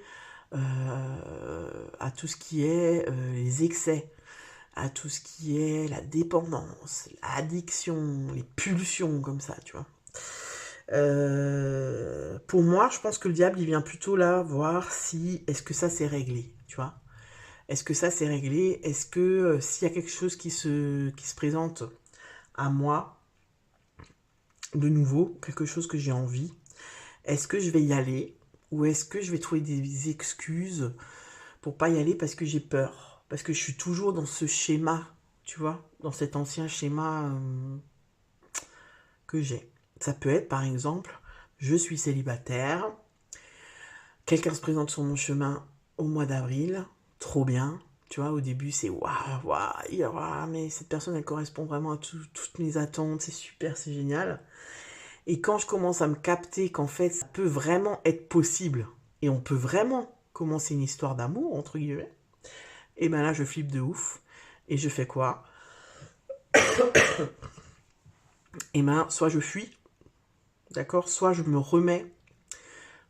A: à tout ce qui est les excès, à tout ce qui est la dépendance, l'addiction, les pulsions comme ça, tu vois. Pour moi, je pense que le diable, il vient plutôt là voir si, est-ce que ça s'est réglé, tu vois. Est-ce que ça s'est réglé? Est-ce que s'il y a quelque chose qui se présente à moi, de nouveau, quelque chose que j'ai envie, est-ce que je vais y aller? Ou est-ce que je vais trouver des excuses pour pas y aller parce que j'ai peur? Parce que je suis toujours dans ce schéma, tu vois, dans cet ancien schéma que j'ai. Ça peut être, par exemple, je suis célibataire, quelqu'un se présente sur mon chemin au mois d'avril, trop bien, tu vois, au début c'est waouh, mais cette personne elle correspond vraiment à toutes mes attentes, c'est super, c'est génial. Et quand je commence à me capter qu'en fait ça peut vraiment être possible, et on peut vraiment commencer une histoire d'amour, entre guillemets, et ben là je flippe de ouf, et je fais quoi? Et ben soit je fuis, d'accord, soit je me remets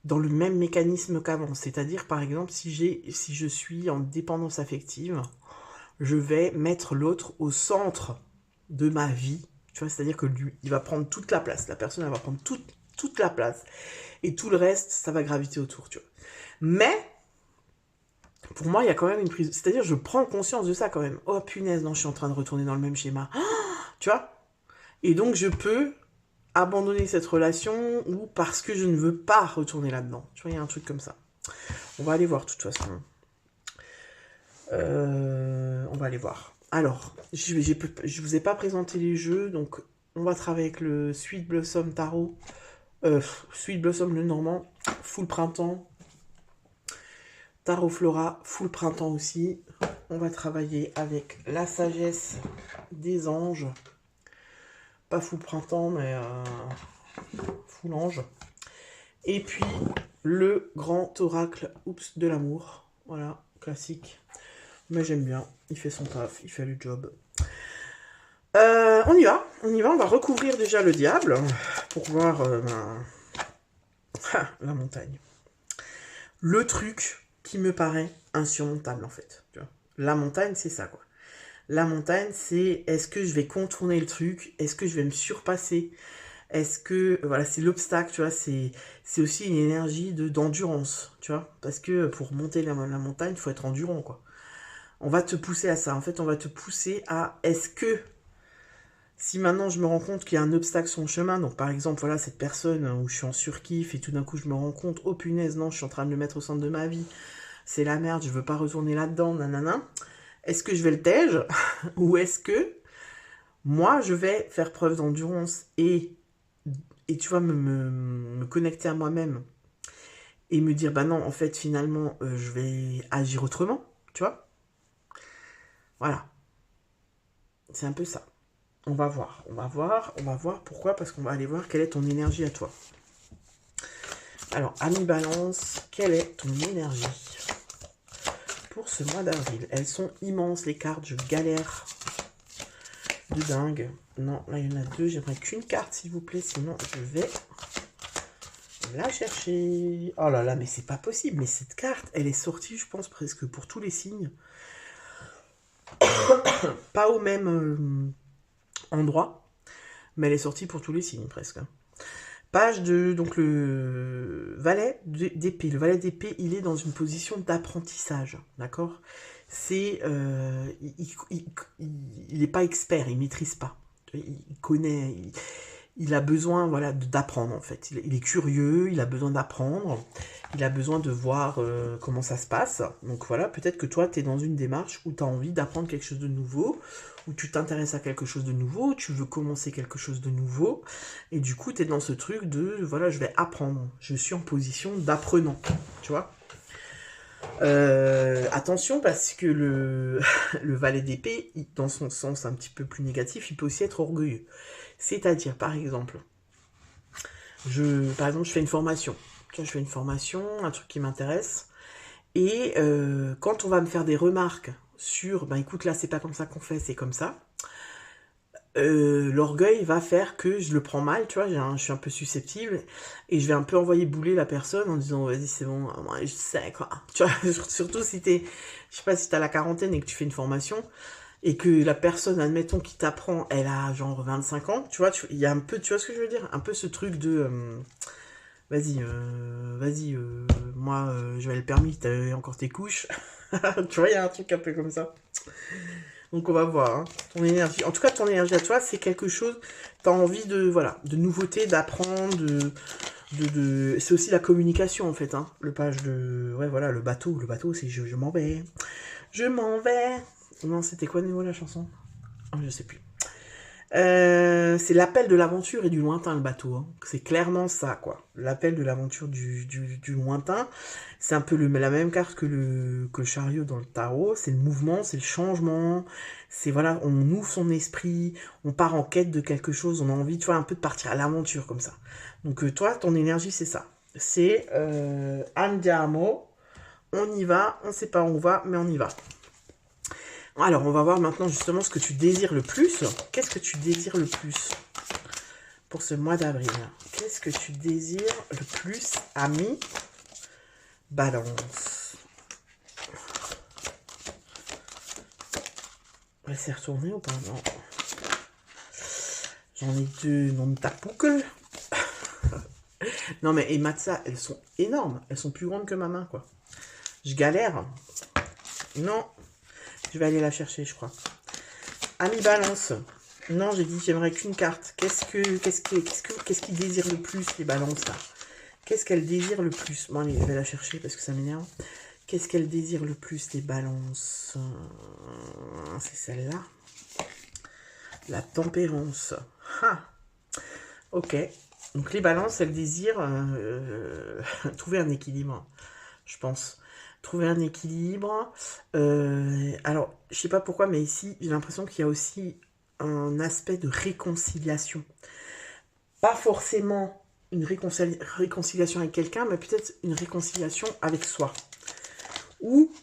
A: dans le même mécanisme qu'avant. C'est-à-dire, par exemple, si je suis en dépendance affective, je vais mettre l'autre au centre de ma vie. Tu vois, c'est-à-dire que lui, il va prendre toute la place. La personne, elle va prendre toute la place. Et tout le reste, ça va graviter autour, tu vois. Mais, pour moi, il y a quand même une prise... C'est-à-dire, je prends conscience de ça quand même. Oh, punaise, non, je suis en train de retourner dans le même schéma. Tu vois? Et donc, je peux abandonner cette relation ou parce que je ne veux pas retourner là-dedans. Tu vois, il y a un truc comme ça. On va aller voir, de toute façon. On va aller voir. Alors, je vous ai pas présenté les jeux, donc on va travailler avec le Sweet Blossom Tarot. Sweet Blossom le Normand, full printemps. Tarot Flora, full printemps aussi. On va travailler avec la sagesse des anges. Pas full printemps, mais full ange. Et puis, le grand oracle de l'amour. Voilà, classique. Mais j'aime bien. Il fait son taf, il fait le job. On y va. On va recouvrir déjà le diable pour voir la montagne. Le truc qui me paraît insurmontable, en fait. Tu vois. La montagne, c'est ça, quoi. La montagne, c'est est-ce que je vais contourner le truc? Est-ce que je vais me surpasser? Est-ce que, voilà, c'est l'obstacle, tu vois, c'est aussi une énergie d'endurance, tu vois, parce que pour monter la montagne, il faut être endurant, quoi. On va te pousser à ça, en fait, on va te pousser à, est-ce que, si maintenant je me rends compte qu'il y a un obstacle sur mon chemin, donc par exemple, voilà, cette personne où je suis en surkiff et tout d'un coup je me rends compte, oh punaise, non, je suis en train de le mettre au centre de ma vie, c'est la merde, je veux pas retourner là-dedans, nanana, est-ce que je vais le tège ou est-ce que moi, je vais faire preuve d'endurance et tu vois, me connecter à moi-même et me dire, bah non, en fait, finalement, je vais agir autrement, tu vois. Voilà. C'est un peu ça. On va voir. Pourquoi? Parce qu'on va aller voir quelle est ton énergie à toi. Alors, ami Balance, quelle est ton énergie pour ce mois d'avril? Elles sont immenses, les cartes. Je galère de dingue. Non, là, il y en a deux. J'aimerais qu'une carte, s'il vous plaît. Sinon, je vais la chercher. Oh là là, mais c'est pas possible. Mais cette carte, elle est sortie, je pense, presque pour tous les signes. Pas au même endroit, mais elle est sortie pour tous les signes, presque. Page de, donc le valet d'épée. Le valet d'épée, il est dans une position d'apprentissage, d'accord? C'est, il n'est pas expert, il maîtrise pas. Il connaît, il a besoin, voilà, d'apprendre en fait. Il est curieux, il a besoin d'apprendre, il a besoin de voir comment ça se passe. Donc voilà, peut-être que toi, tu es dans une démarche où tu as envie d'apprendre quelque chose de nouveau, où tu t'intéresses à quelque chose de nouveau, tu veux commencer quelque chose de nouveau, et du coup, tu es dans ce truc de, voilà, je vais apprendre, je suis en position d'apprenant, tu vois. Attention, parce que le valet d'épée, dans son sens un petit peu plus négatif, il peut aussi être orgueilleux. C'est-à-dire, par exemple, je fais une formation. Je fais une formation, un truc qui m'intéresse, et quand on va me faire des remarques sur, ben écoute, là, c'est pas comme ça qu'on fait, c'est comme ça, l'orgueil va faire que je le prends mal, tu vois, je suis un peu susceptible, et je vais un peu envoyer bouler la personne en disant, vas-y, c'est bon, moi, je sais, quoi. Tu vois, surtout si t'es, je sais pas, si t'as la quarantaine et que tu fais une formation, et que la personne, admettons, qui t'apprend, elle a genre 25 ans, tu vois, il y a un peu, tu vois ce que je veux dire? Un peu ce truc de, vas-y, moi, j'avais le permis, t'avais encore tes couches. Tu vois, il y a un truc un peu comme ça. Donc on va voir, hein, ton énergie. En tout cas, ton énergie à toi, c'est quelque chose, t'as envie de, voilà, de nouveautés, d'apprendre, c'est aussi la communication, en fait, hein. Le page de, ouais, voilà, le bateau, c'est je m'en vais. Je m'en vais. Non, c'était quoi le niveau de la chanson? Oh, je sais plus. C'est l'appel de l'aventure et du lointain, le bateau. Hein. C'est clairement ça, quoi. L'appel de l'aventure du lointain. C'est un peu la même carte que le chariot dans le tarot. C'est le mouvement, c'est le changement. C'est, voilà, on ouvre son esprit, on part en quête de quelque chose, on a envie, tu vois, un peu de partir à l'aventure, comme ça. Donc, toi, ton énergie, c'est ça. C'est andiamo. On y va, on sait pas où on va, mais on y va. Alors, on va voir maintenant justement ce que tu désires le plus. Qu'est-ce que tu désires le plus pour ce mois d'avril? Qu'est-ce que tu désires le plus, ami Balance? Elle s'est retournée ou pas? Non. J'en ai deux non de tapoucle. Non mais, et Matza, elles sont énormes. Elles sont plus grandes que ma main, quoi. Je galère. Non. Je vais aller la chercher, je crois. Ami Balance. Non, j'ai dit j'aimerais qu'une carte. Qu'est-ce qu'ils désirent le plus, les balances, là? Qu'est-ce qu'elles désirent le plus? Bon, allez, je vais la chercher parce que ça m'énerve. Qu'est-ce qu'elles désirent le plus, les balances? C'est celle-là. La tempérance. Ah. Ok. Donc, les balances, elles désirent trouver un équilibre, je pense. Trouver un équilibre. Alors, je sais pas pourquoi, mais ici, j'ai l'impression qu'il y a aussi un aspect de réconciliation. Pas forcément une réconciliation avec quelqu'un, mais peut-être une réconciliation avec soi. Ou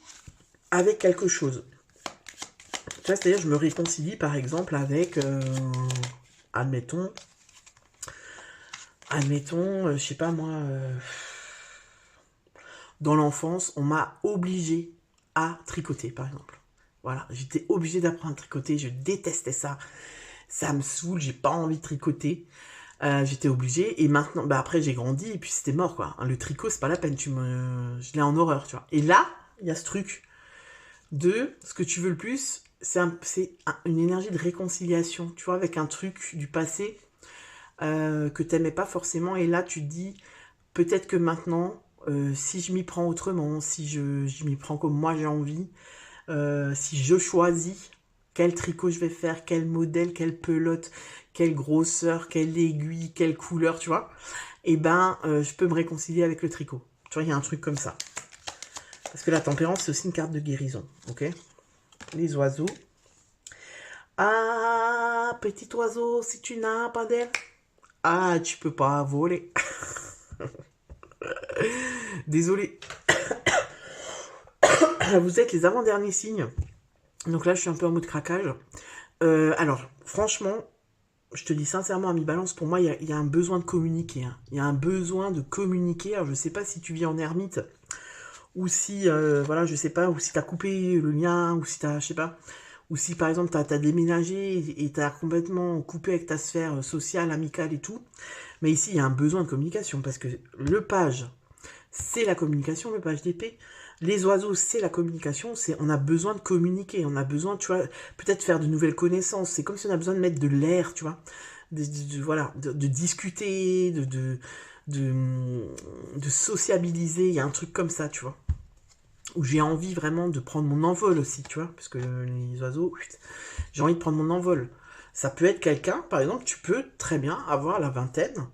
A: avec quelque chose. Tu vois, c'est-à-dire, je me réconcilie, par exemple, avec, admettons, je sais pas moi, dans l'enfance, on m'a obligé à tricoter, par exemple. Voilà, j'étais obligée d'apprendre à tricoter, je détestais ça. Ça me saoule, j'ai pas envie de tricoter. J'étais obligée, et maintenant, bah après j'ai grandi, et puis c'était mort, quoi. Le tricot, c'est pas la peine, je l'ai en horreur, tu vois. Et là, il y a ce truc de ce que tu veux le plus, c'est une énergie de réconciliation, tu vois, avec un truc du passé que t'aimais pas forcément, et là tu te dis, peut-être que maintenant, si je m'y prends autrement, si je m'y prends comme moi j'ai envie, si je choisis quel tricot je vais faire, quel modèle, quelle pelote, quelle grosseur, quelle aiguille, quelle couleur, tu vois, et ben je peux me réconcilier avec le tricot. Tu vois, il y a un truc comme ça. Parce que la tempérance, c'est aussi une carte de guérison, ok? Les oiseaux. Ah, petit oiseau, si tu n'as pas d'aile, ah, tu peux pas voler. Désolé. Vous êtes les avant-derniers signes. Donc là, je suis un peu en mode craquage. Alors, franchement, je te dis sincèrement, ami Balance, pour moi, il y a un besoin de communiquer. Hein. Il y a un besoin de communiquer. Alors, je sais pas si tu vis en ermite, ou si, voilà, je sais pas, ou si t'as coupé le lien, ou si t'as, je sais pas, ou si par exemple t'as déménagé et t'as complètement coupé avec ta sphère sociale, amicale et tout. Mais ici, il y a un besoin de communication, parce que le page, c'est la communication, le page d'épée. Les oiseaux, c'est la communication, on a besoin de communiquer, on a besoin, tu vois, peut-être faire de nouvelles connaissances, c'est comme si on a besoin de mettre de l'air, tu vois, voilà, de discuter, de sociabiliser, il y a un truc comme ça, tu vois, où j'ai envie vraiment de prendre mon envol aussi, tu vois, parce que les oiseaux, j'ai envie de prendre mon envol. Ça peut être quelqu'un, par exemple, tu peux très bien avoir la vingtaine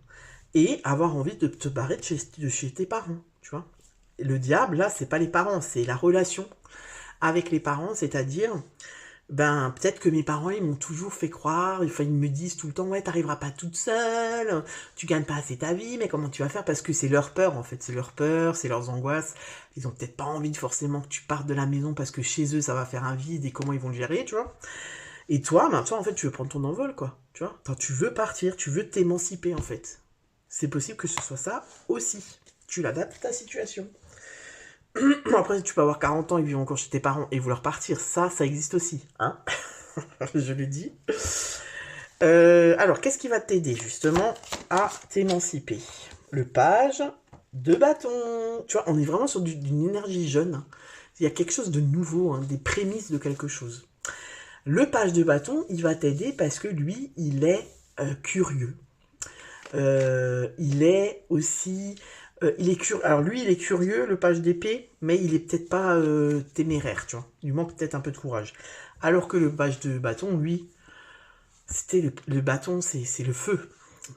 A: et avoir envie de te barrer de chez tes parents, tu vois. Le diable, là, c'est pas les parents, c'est la relation avec les parents, c'est-à-dire, ben, peut-être que mes parents, ils m'ont toujours fait croire, enfin, ils me disent tout le temps, ouais, t'arriveras pas toute seule, tu gagnes pas assez ta vie, mais comment tu vas faire? Parce que c'est leur peur, en fait, c'est leur peur, c'est leurs angoisses, ils ont peut-être pas envie de forcément que tu partes de la maison parce que chez eux, ça va faire un vide et comment ils vont le gérer, tu vois. Et toi, ben, toi, en fait, tu veux prendre ton envol, quoi, tu vois. Enfin, tu veux partir, tu veux t'émanciper, en fait. C'est possible que ce soit ça aussi. Tu l'adaptes à ta situation. Après, tu peux avoir 40 ans et vivre encore chez tes parents et vouloir partir. Ça existe aussi. Hein. Je le dis. Alors, qu'est-ce qui va t'aider justement à t'émanciper? Le page de bâton. Tu vois, on est vraiment sur d'une énergie jeune. Il y a quelque chose de nouveau, hein, des prémices de quelque chose. Le page de bâton, il va t'aider parce que lui, il est curieux. Il est aussi... il est curieux. Alors lui, il est curieux, le page d'épée, mais il est peut-être pas téméraire, tu vois. Il lui manque peut-être un peu de courage. Alors que le page de bâton, lui, c'était le bâton, c'est le feu.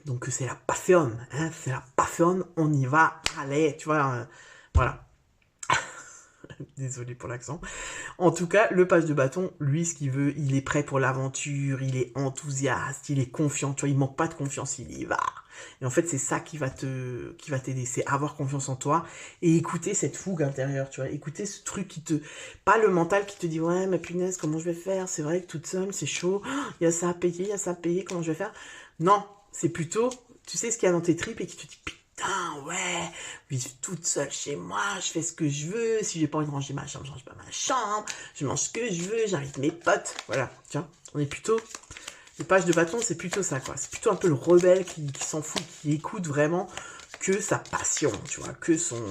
A: Donc c'est la passion, hein, c'est la passion, on y va, allez, tu vois, voilà. Désolé pour l'accent. En tout cas, le page de bâton, lui, ce qu'il veut, il est prêt pour l'aventure, il est enthousiaste, il est confiant, tu vois, il manque pas de confiance, il y va. Et en fait, c'est ça qui va t'aider, c'est avoir confiance en toi et écouter cette fougue intérieure, tu vois, écouter ce truc pas le mental qui te dit, ouais, ma punaise, comment je vais faire? C'est vrai que toute seule, c'est chaud, il y a ça à payer, il y a ça à payer, comment je vais faire? Non, c'est plutôt, tu sais ce qu'il y a dans tes tripes et qui te dit, putain, ouais, vivre toute seule chez moi, je fais ce que je veux, si j'ai pas envie de ranger ma chambre, je range pas ma chambre, je mange ce que je veux, j'invite mes potes, voilà, tiens, on est plutôt, le page de bâton, c'est plutôt ça, quoi, c'est plutôt un peu le rebelle qui s'en fout, qui écoute vraiment que sa passion, tu vois, que son,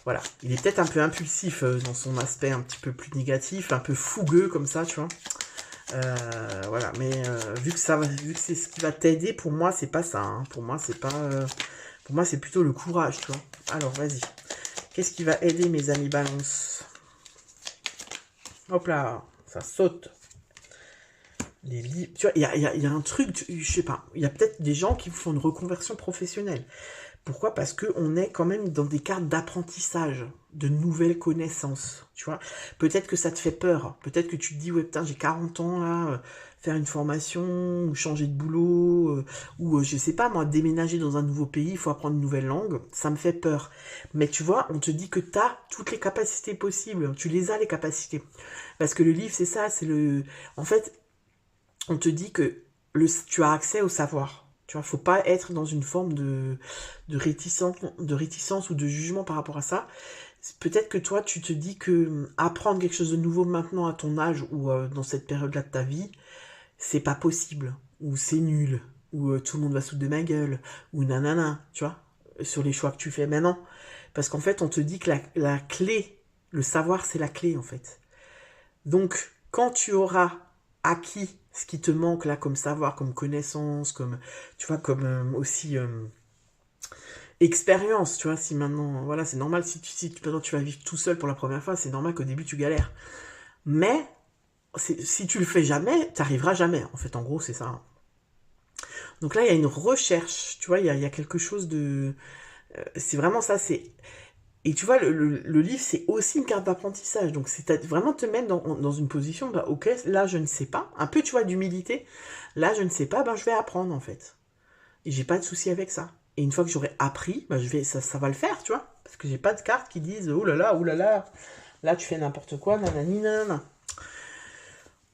A: voilà, il est peut-être un peu impulsif dans son aspect un petit peu plus négatif, un peu fougueux comme ça, tu vois. Voilà, mais vu que c'est ce qui va t'aider, pour moi, c'est pas ça, hein. Pour moi, c'est pas... pour moi, c'est plutôt le courage, tu vois. Alors, vas-y. Qu'est-ce qui va aider mes amis balance? Hop là, ça saute. Les livres. Tu vois, il y a un truc, je sais pas, il y a peut-être des gens qui font une reconversion professionnelle. Pourquoi? Parce qu'on est quand même dans des cadres d'apprentissage, de nouvelles connaissances, tu vois. Peut-être que ça te fait peur, peut-être que tu te dis, ouais, putain, j'ai 40 ans, là, faire une formation, ou changer de boulot, ou, je sais pas, moi, déménager dans un nouveau pays, il faut apprendre une nouvelle langue, ça me fait peur. Mais tu vois, on te dit que tu as toutes les capacités possibles, tu les as, les capacités. Parce que le livre, c'est ça, c'est le... En fait, on te dit que tu as accès au savoir. Tu vois, faut pas être dans une forme de réticence ou de jugement par rapport à ça. Peut-être que toi, tu te dis que apprendre quelque chose de nouveau maintenant à ton âge ou dans cette période-là de ta vie, c'est pas possible, ou c'est nul, ou tout le monde va se foutre de ma gueule, ou nanana, tu vois, sur les choix que tu fais maintenant. Parce qu'en fait, on te dit que la clé, le savoir, c'est la clé, en fait. Donc, quand tu auras acquis ce qui te manque là comme savoir, comme connaissance, comme, tu vois, comme aussi expérience, tu vois, si maintenant, voilà, c'est normal, si maintenant tu vas vivre tout seul pour la première fois, c'est normal qu'au début tu galères. Mais, si tu le fais jamais, t'arriveras jamais, en fait, en gros, c'est ça. Donc là, il y a une recherche, tu vois, il y a quelque chose de... c'est vraiment ça, c'est... Et tu vois, le livre, c'est aussi une carte d'apprentissage. Donc, c'est vraiment te mettre dans une position, bah, ok, là, je ne sais pas. Un peu, tu vois, d'humilité. Là, je ne sais pas, ben, je vais apprendre, en fait. Et j'ai pas de souci avec ça. Et une fois que j'aurai appris, ben, ça va le faire, tu vois. Parce que j'ai pas de cartes qui disent, oh là là, là, tu fais n'importe quoi, nanani, nanana.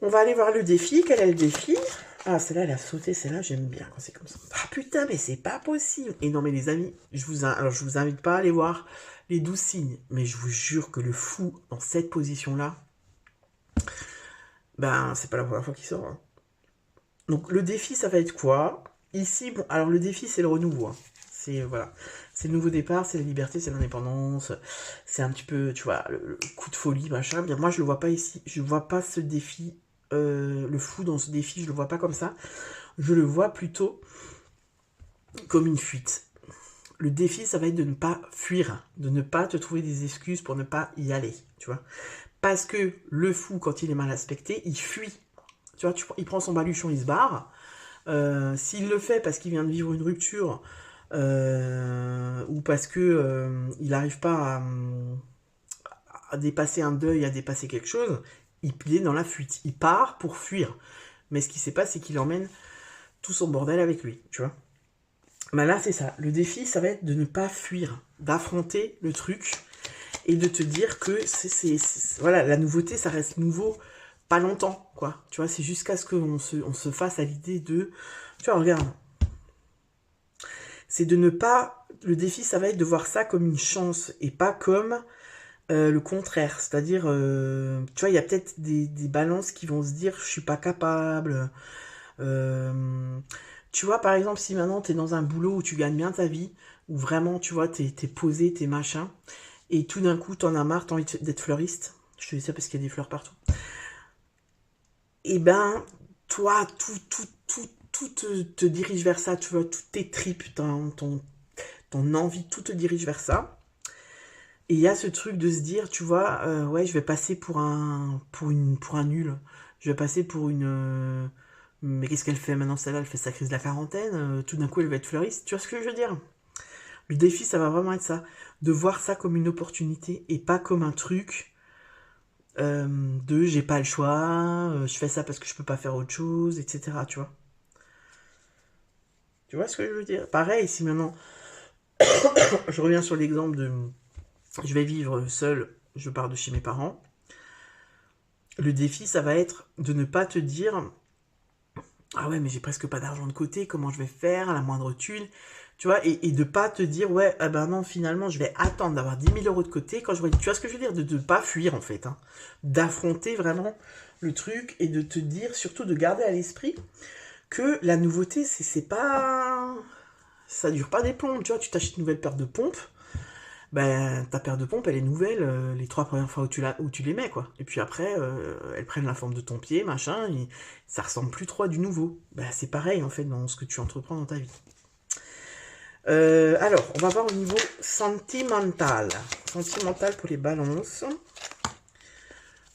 A: On va aller voir le défi. Quel est le défi? Ah, celle-là, elle a sauté. Celle-là, j'aime bien quand c'est comme ça. Ah putain, mais c'est pas possible. Et non, mais les amis, alors, je vous invite pas à aller voir les 12 signes. Mais je vous jure que le fou, dans cette position-là, ben, c'est pas la première fois qu'il sort. Hein. Donc, le défi, ça va être quoi? Ici, bon, alors le défi, c'est le renouveau. Hein. C'est, voilà. C'est le nouveau départ, c'est la liberté, c'est l'indépendance. C'est un petit peu, tu vois, le coup de folie, machin. Bien, moi, je le vois pas ici. Je vois pas ce défi. Le fou dans ce défi, je le vois pas comme ça. Je le vois plutôt comme une fuite. Le défi, ça va être de ne pas fuir, de ne pas te trouver des excuses pour ne pas y aller, tu vois. Parce que le fou, quand il est mal aspecté, il fuit. Tu vois, il prend son baluchon, il se barre. S'il le fait parce qu'il vient de vivre une rupture, ou parce que il n'arrive pas à dépasser un deuil, à dépasser quelque chose, il est dans la fuite. Il part pour fuir. Mais ce qui se passe, c'est qu'il emmène tout son bordel avec lui, tu vois. Bah là, c'est ça. Le défi, ça va être de ne pas fuir, d'affronter le truc et de te dire que voilà, la nouveauté, ça reste nouveau pas longtemps, quoi. Tu vois, c'est jusqu'à ce qu'on se fasse à l'idée de... Tu vois, regarde. C'est de ne pas... Le défi, ça va être de voir ça comme une chance et pas comme le contraire. C'est-à-dire, tu vois, il y a peut-être des balances qui vont se dire, je suis pas capable... tu vois, par exemple, si maintenant t'es dans un boulot où tu gagnes bien ta vie, où vraiment, tu vois, t'es posé, t'es machin, et tout d'un coup, t'en as marre, t'as envie d'être fleuriste. Je te dis ça parce qu'il y a des fleurs partout. Et ben, toi, tout te dirige vers ça, tu vois, toutes tes tripes, ton envie, tout te dirige vers ça. Et il y a ce truc de se dire, tu vois, ouais, je vais passer pour un nul. Je vais passer pour une... mais qu'est-ce qu'elle fait maintenant, celle-là? Elle fait sa crise de la quarantaine. Tout d'un coup, elle va être fleuriste. Tu vois ce que je veux dire? Le défi, ça va vraiment être ça. De voir ça comme une opportunité et pas comme un truc de j'ai pas le choix, je fais ça parce que je peux pas faire autre chose, etc. Tu vois? Tu vois ce que je veux dire? Pareil, si maintenant, je reviens sur l'exemple de je vais vivre seul, je pars de chez mes parents. Le défi, ça va être de ne pas te dire ah ouais, mais j'ai presque pas d'argent de côté, comment je vais faire à la moindre thune, tu vois, et de pas te dire ouais, ah ben non, finalement, je vais attendre d'avoir 10 000 euros de côté quand tu vois ce que je veux dire, de ne pas fuir en fait, hein. D'affronter vraiment le truc et de te dire, surtout de garder à l'esprit que la nouveauté, c'est pas... Ça dure pas des plombs, tu vois, tu t'achètes une nouvelle paire de pompes, ben ta paire de pompes elle est nouvelle les 3 premières fois où tu les mets quoi. Et puis après elles prennent la forme de ton pied, machin, et ça ressemble plus trop à du nouveau. Ben c'est pareil en fait dans ce que tu entreprends dans ta vie. Alors, on va voir au niveau sentimental. Sentimental pour les balances.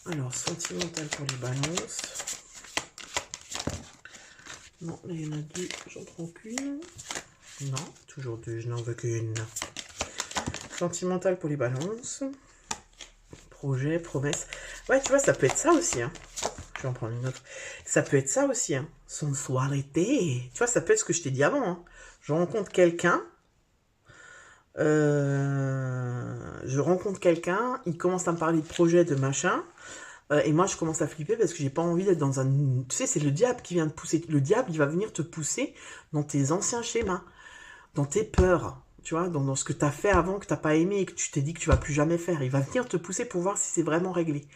A: Alors, sentimental pour les balances. Non, là, il y en a deux, j'en prends qu'une. Non, toujours deux, je n'en veux qu'une. Sentimental pour les balances. Projet, promesse. Ouais, tu vois, ça peut être ça aussi. Hein. Je vais en prendre une autre. Ça peut être ça aussi. Hein. Sensualité. Tu vois, ça peut être ce que je t'ai dit avant. Hein. Je rencontre quelqu'un. Il commence à me parler de projet, de machin. Et moi, je commence à flipper parce que j'ai pas envie d'être dans un... Tu sais, c'est le diable qui vient te pousser. Le diable, il va venir te pousser dans tes anciens schémas, dans tes peurs, tu vois, dans ce que tu as fait avant, que tu n'as pas aimé et que tu t'es dit que tu vas plus jamais faire. Il va venir te pousser pour voir si c'est vraiment réglé.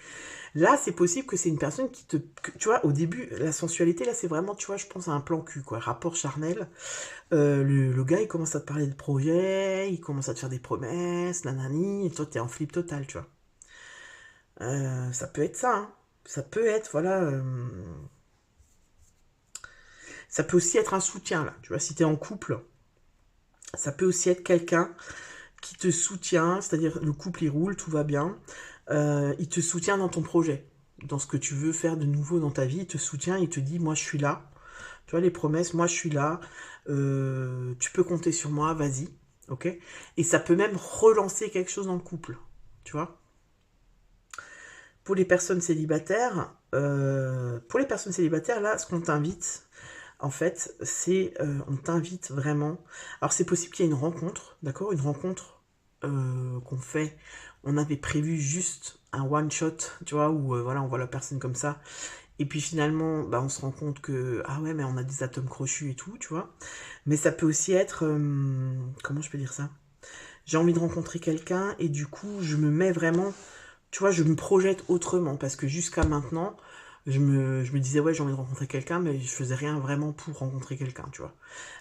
A: Là, c'est possible que c'est une personne qui te... tu vois, au début, la sensualité, là, c'est vraiment, tu vois, je pense à un plan cul, quoi, rapport charnel. Le gars, il commence à te parler de projet, il commence à te faire des promesses, nanani, et toi, t'es en flip total, tu vois. Ça peut être ça, hein. Ça peut être, voilà... ça peut aussi être un soutien, là. Tu vois, si t'es en couple, ça peut aussi être quelqu'un qui te soutient, c'est-à-dire le couple, il roule, tout va bien. Il te soutient dans ton projet, dans ce que tu veux faire de nouveau dans ta vie. Il te soutient, il te dit, moi, je suis là. Tu vois, les promesses, moi, je suis là. Tu peux compter sur moi, vas-y. ok? Et ça peut même relancer quelque chose dans le couple, tu vois? Pour les personnes célibataires, là, ce qu'on t'invite, en fait, c'est, on t'invite vraiment. Alors, c'est possible qu'il y ait une rencontre, d'accord? Une rencontre qu'on fait. On avait prévu juste un one shot, tu vois, où voilà, on voit la personne comme ça. Et puis finalement, bah, on se rend compte que, ah ouais, mais on a des atomes crochus et tout, tu vois. Mais ça peut aussi être, comment je peux dire ça? J'ai envie de rencontrer quelqu'un et du coup, je me mets vraiment, tu vois, je me projette autrement parce que jusqu'à maintenant, je me disais, ouais, j'ai envie de rencontrer quelqu'un, mais je faisais rien vraiment pour rencontrer quelqu'un, tu vois.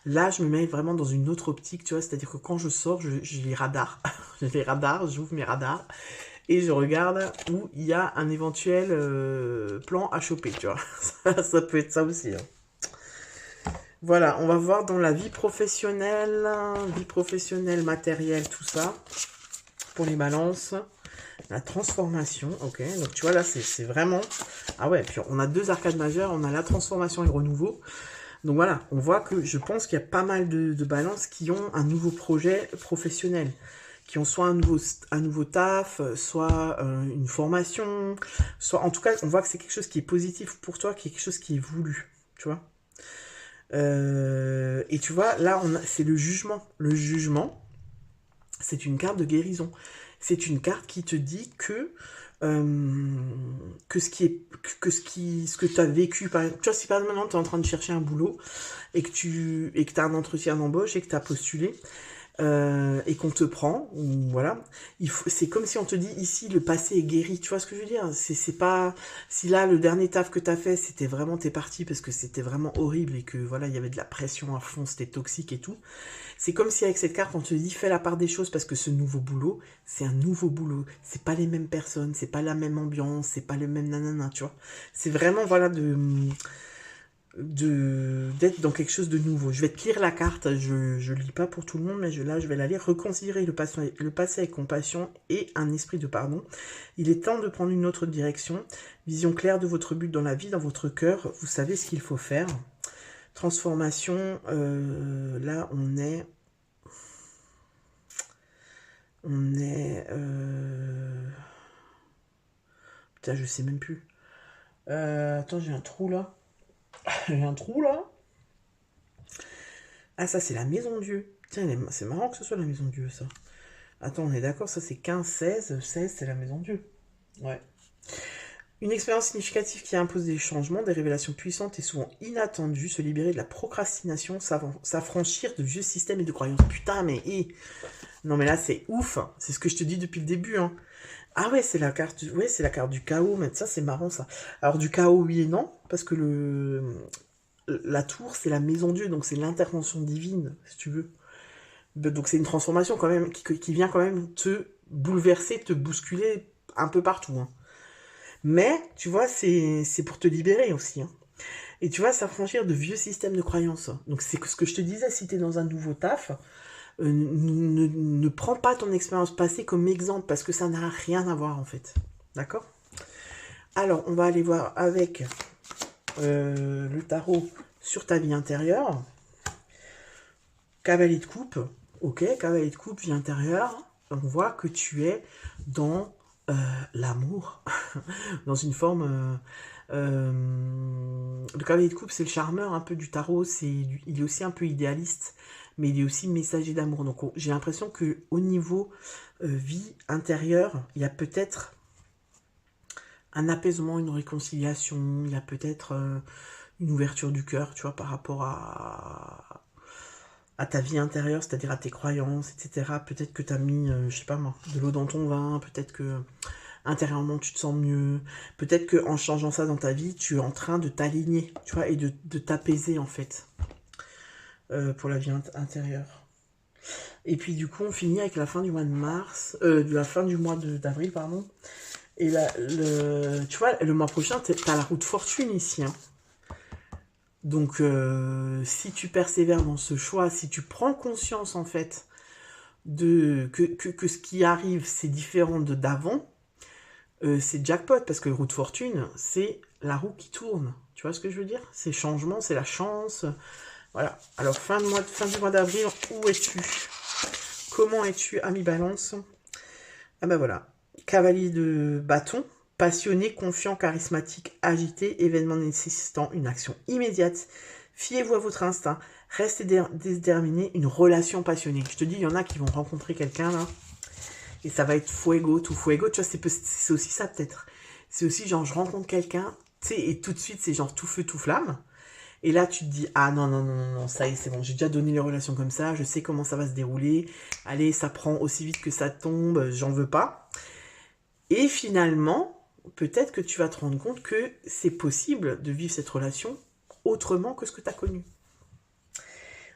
A: Là, je me mets vraiment dans une autre optique, tu vois, c'est-à-dire que quand je sors, j'ai les radars. J'ai les radars, j'ouvre mes radars et je regarde où il y a un éventuel plan à choper, tu vois. Ça peut être ça aussi, hein. Voilà, on va voir dans la vie professionnelle, matérielle, tout ça, pour les balances. La transformation, ok. Donc tu vois là, c'est vraiment... Ah ouais, puis on a deux arcades majeures, on a la transformation et le renouveau. Donc voilà, on voit que je pense qu'il y a pas mal de balances qui ont un nouveau projet professionnel, qui ont soit un nouveau taf, soit une formation, soit... En tout cas, on voit que c'est quelque chose qui est positif pour toi, qui est quelque chose qui est voulu, tu vois. Et tu vois, là, c'est le jugement. Le jugement, c'est une carte de guérison. C'est une carte qui te dit que ce que tu as vécu, tu vois, si par exemple tu es en train de chercher un boulot et que tu as un entretien d'embauche et que tu as postulé, et qu'on te prend, ou voilà, c'est comme si on te dit ici le passé est guéri, tu vois ce que je veux dire? C'est pas, si là le dernier taf que t'as fait, c'était vraiment, t'es parti parce que c'était vraiment horrible et que voilà, il y avait de la pression à fond, c'était toxique et tout. C'est comme si avec cette carte on te dit fais la part des choses parce que ce nouveau boulot, c'est un nouveau boulot, c'est pas les mêmes personnes, c'est pas la même ambiance, c'est pas le même nanana, tu vois. C'est vraiment voilà d'être dans quelque chose de nouveau. Je vais te lire la carte, je lis pas pour tout le monde, mais là je vais la lire. Reconsidérer le passé avec compassion et un esprit de pardon. Il est temps de prendre une autre direction. Vision claire de votre but dans la vie, dans votre cœur. Vous savez ce qu'il faut faire. Transformation, là on est... Putain, je sais même plus. Attends, j'ai un trou là. J'ai un trou là. Ah, ça, c'est la maison Dieu. Tiens, c'est marrant que ce soit la maison Dieu, ça. Attends, on est d'accord, ça c'est 15, 16. 16, c'est la maison Dieu. Ouais. Une expérience significative qui impose des changements, des révélations puissantes et souvent inattendues, se libérer de la procrastination, s'affranchir de vieux systèmes et de croyances. Putain, mais non, mais là, c'est ouf. C'est ce que je te dis depuis le début, hein. Ah ouais, c'est la carte du chaos, mais ça, c'est marrant, ça. Alors, du chaos, oui et non, parce que la tour, c'est la maison Dieu, donc c'est l'intervention divine, si tu veux. Donc c'est une transformation quand même qui vient quand même te bouleverser, te bousculer un peu partout, hein. Mais, tu vois, c'est pour te libérer aussi, hein. Et tu vois, s'affranchir de vieux systèmes de croyances. Donc c'est ce que je te disais, si t'es dans un nouveau taf, ne prends pas ton expérience passée comme exemple, parce que ça n'a rien à voir en fait. D'accord? Alors, on va aller voir avec le tarot sur ta vie intérieure. Cavalier de coupe. Ok, cavalier de coupe, vie intérieure. On voit que tu es dans l'amour, dans une forme... le cavalier de coupe, c'est le charmeur un peu du tarot, il est aussi un peu idéaliste, mais il est aussi messager d'amour. Donc j'ai l'impression que au niveau vie intérieure, il y a peut-être un apaisement, une réconciliation, il y a peut-être une ouverture du cœur, tu vois, par rapport à ta vie intérieure, c'est-à-dire à tes croyances, etc. Peut-être que tu as mis, je sais pas moi, de l'eau dans ton vin, peut-être que intérieurement tu te sens mieux, peut-être que en changeant ça dans ta vie, tu es en train de t'aligner, tu vois, et de t'apaiser en fait, pour la vie intérieure. Et puis du coup, on finit avec la fin du mois de mars, la fin du mois d'avril, pardon. Et là, tu vois, le mois prochain, t'as la roue de fortune ici, hein. Donc, si tu persévères dans ce choix, si tu prends conscience, en fait, que ce qui arrive, c'est différent de d'avant, c'est jackpot, parce que roue de fortune, c'est la roue qui tourne. Tu vois ce que je veux dire? C'est changement, c'est la chance. Voilà. Alors, fin du mois d'avril, où es-tu? comment es-tu, ami Balance? Ah ben voilà. Cavalier de bâton, passionné, confiant, charismatique, agité, événement nécessitant une action immédiate. Fiez-vous à votre instinct, restez déterminé, une relation passionnée. Je te dis, il y en a qui vont rencontrer quelqu'un là, et ça va être fuego, tout fuego. Tu vois, c'est aussi ça peut-être. C'est aussi genre, je rencontre quelqu'un, tu sais, et tout de suite, c'est genre tout feu, tout flamme. Et là, tu te dis, ah non, non, non, non, non, ça y est, c'est bon, j'ai déjà donné les relations comme ça, je sais comment ça va se dérouler. Allez, ça prend aussi vite que ça tombe, j'en veux pas. Et finalement, peut-être que tu vas te rendre compte que c'est possible de vivre cette relation autrement que ce que tu as connu.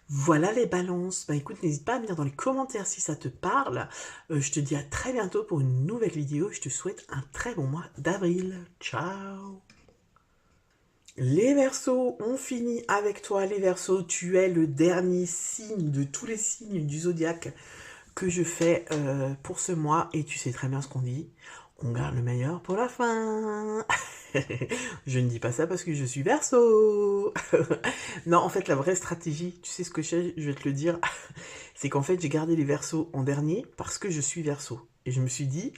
A: Voilà les balances. Bah écoute, n'hésite pas à me dire dans les commentaires si ça te parle. Je te dis à très bientôt pour une nouvelle vidéo. Je te souhaite un très bon mois d'avril. Ciao. Les Verseaux, on finit avec toi les Verseaux. Tu es le dernier signe de tous les signes du zodiaque que je fais pour ce mois. Et tu sais très bien ce qu'on dit. On garde le meilleur pour la fin. Je ne dis pas ça parce que je suis Verseau. Non, en fait, la vraie stratégie, tu sais ce que je vais te le dire, c'est qu'en fait, j'ai gardé les Verseaux en dernier parce que je suis Verseau. Et je me suis dit,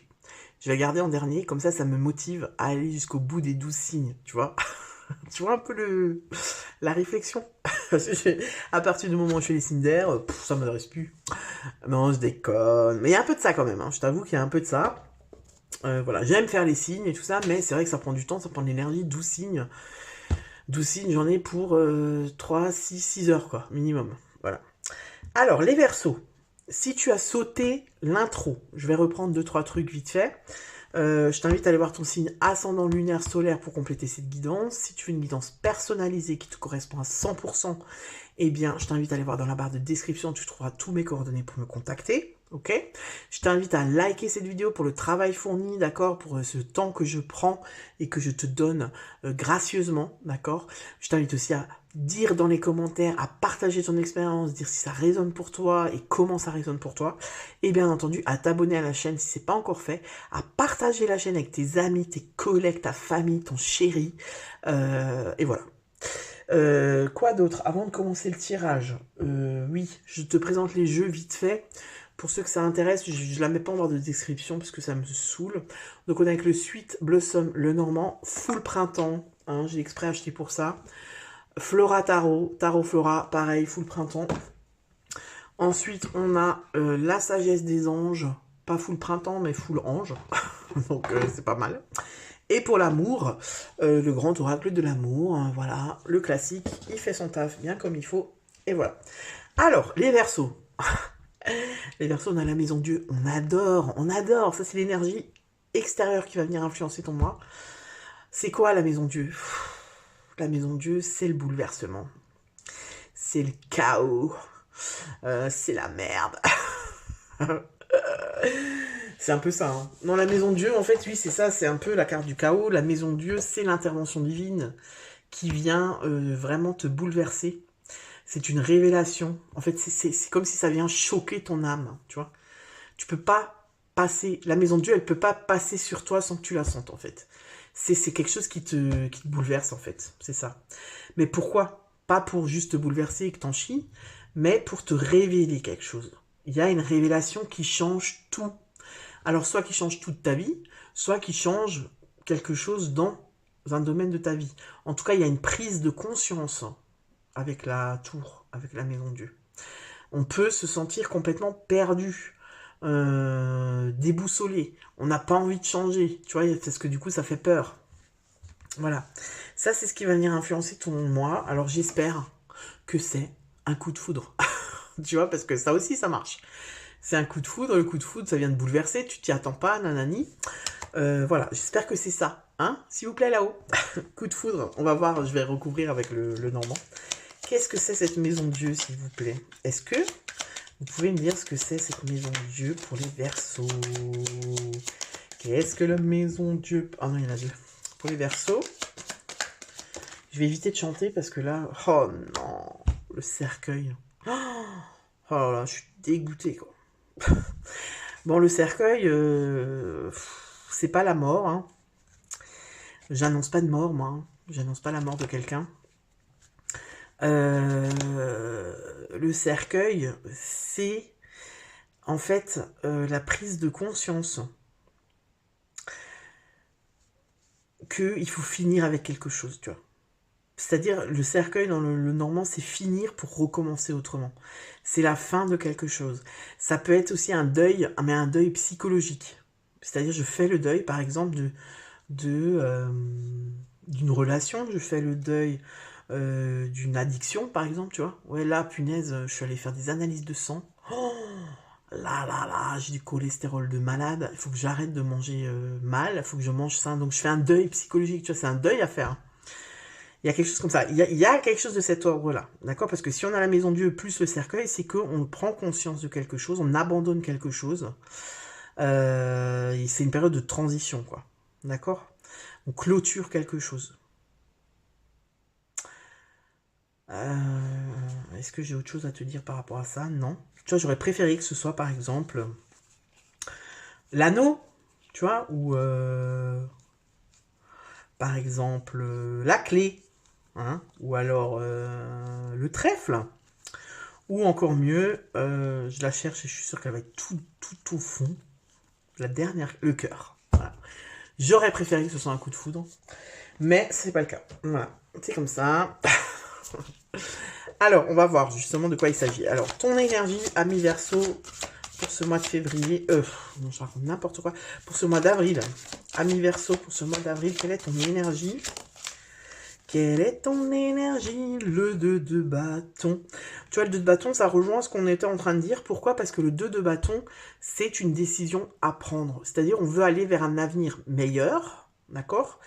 A: je vais garder en dernier, comme ça me motive à aller jusqu'au bout des 12 signes, tu vois. Tu vois un peu la réflexion. À partir du moment où je fais les signes d'air, ça m'adresse plus. Non, je déconne. Mais il y a un peu de ça quand même, hein. Je t'avoue qu'il y a un peu de ça. Voilà, j'aime faire les signes et tout ça, mais c'est vrai que ça prend du temps, ça prend de l'énergie. 12 signes. 12 signes, j'en ai pour 3, 6 heures, quoi, minimum. Voilà. Alors, les Verseaux. Si tu as sauté l'intro, je vais reprendre 2-3 trucs vite fait. Je t'invite à aller voir ton signe ascendant lunaire solaire pour compléter cette guidance. Si tu veux une guidance personnalisée qui te correspond à 100%, eh bien, je t'invite à aller voir dans la barre de description, tu trouveras tous mes coordonnées pour me contacter. Ok, je t'invite à liker cette vidéo pour le travail fourni, d'accord, pour ce temps que je prends et que je te donne gracieusement, d'accord. Je t'invite aussi à dire dans les commentaires, à partager ton expérience, dire si ça résonne pour toi et comment ça résonne pour toi. Et bien entendu, à t'abonner à la chaîne si c'est pas encore fait, à partager la chaîne avec tes amis, tes collègues, ta famille, ton chéri, et voilà. Quoi d'autre? Avant de commencer le tirage, oui, je te présente les jeux vite fait. Pour ceux que ça intéresse, je la mets pas en barre de description parce que ça me saoule. Donc on est avec le Sweet Blossom, le Normand, full printemps. Hein, j'ai exprès acheté pour ça. Flora Tarot, Tarot Flora, pareil, full printemps. Ensuite, on a la Sagesse des Anges, pas full printemps, mais full ange. Donc c'est pas mal. Et pour l'amour, le grand oracle de l'amour, hein, voilà, le classique, il fait son taf bien comme il faut, et voilà. Alors, les Verseaux. Les Verseaux, on a la maison Dieu, on adore, ça c'est l'énergie extérieure qui va venir influencer ton mois. C'est quoi la maison Dieu? La maison Dieu, c'est le bouleversement, c'est le chaos, c'est la merde. C'est un peu ça. Hein. Non, la maison Dieu, en fait, oui, c'est ça, c'est un peu la carte du chaos. La maison Dieu, c'est l'intervention divine qui vient vraiment te bouleverser. C'est une révélation. En fait, c'est comme si ça vient choquer ton âme, tu vois. Tu peux pas passer... La maison Dieu, elle peut pas passer sur toi sans que tu la sentes, en fait. C'est quelque chose qui te bouleverse, en fait. C'est ça. Mais pourquoi? Pas pour juste te bouleverser et que t'en chies, mais pour te révéler quelque chose. Il y a une révélation qui change tout. Alors, soit qui change toute ta vie, soit qui change quelque chose dans un domaine de ta vie. En tout cas, il y a une prise de conscience avec la tour, avec la maison Dieu. On peut se sentir complètement perdu, déboussolé. On n'a pas envie de changer, tu vois, parce que du coup, ça fait peur. Voilà. Ça, c'est ce qui va venir influencer ton mois. Alors, j'espère que c'est un coup de foudre. Tu vois, parce que ça aussi, ça marche. C'est un coup de foudre, le coup de foudre, ça vient de bouleverser, tu t'y attends pas, nanani. Voilà, j'espère que c'est ça. Hein, s'il vous plaît, là-haut. Coup de foudre, on va voir, je vais recouvrir avec le Normand. Qu'est-ce que c'est cette maison Dieu, s'il vous plaît? Est-ce que vous pouvez me dire ce que c'est cette maison Dieu pour les Verseaux? Qu'est-ce que la maison Dieu... Ah non, il y en a deux. Pour les Verseaux, je vais éviter de chanter parce que là... Oh non, le cercueil. Oh là là, je suis dégoûté, quoi. Bon, le cercueil, c'est pas la mort. Hein. J'annonce pas de mort, moi. Hein. J'annonce pas la mort de quelqu'un. Le cercueil, c'est en fait, la prise de conscience qu'il faut finir avec quelque chose, tu vois. C'est-à-dire, le cercueil dans le normand, c'est finir pour recommencer autrement. C'est la fin de quelque chose. Ça peut être aussi un deuil, mais un deuil psychologique. C'est-à-dire, je fais le deuil, par exemple, d'une relation, je fais le deuil d'une addiction, par exemple, tu vois. Ouais, là, punaise, je suis allé faire des analyses de sang. Oh, là, j'ai du cholestérol de malade. Il faut que j'arrête de manger mal, il faut que je mange sain. Donc, je fais un deuil psychologique, tu vois, c'est un deuil à faire. Il y a quelque chose comme ça. Il y a quelque chose de cet ordre-là. D'accord? Parce que si on a la maison de Dieu plus le cercueil, c'est qu'on prend conscience de quelque chose, on abandonne quelque chose. C'est une période de transition, quoi. D'accord? On clôture quelque chose. Est-ce que j'ai autre chose à te dire par rapport à ça? Non. Tu vois, j'aurais préféré que ce soit, par exemple, l'anneau, tu vois, ou par exemple, la clé, hein, ou alors le trèfle. Ou encore mieux, je la cherche et je suis sûr qu'elle va être tout au fond. La dernière, le cœur. Voilà. J'aurais préféré que ce soit un coup de foudre, mais c'est pas le cas. Voilà, c'est comme ça. Alors, on va voir justement de quoi il s'agit. Alors, ton énergie, ami Verseau, pour ce mois de février, non, je raconte n'importe quoi. Pour ce mois d'avril, ami Verseau, pour ce mois d'avril, quelle est ton énergie? Quelle est ton énergie? Le 2 de bâton. Tu vois, le 2 de bâton, ça rejoint ce qu'on était en train de dire. Pourquoi? Parce que le 2 de bâton, c'est une décision à prendre. C'est-à-dire, on veut aller vers un avenir meilleur, d'accord?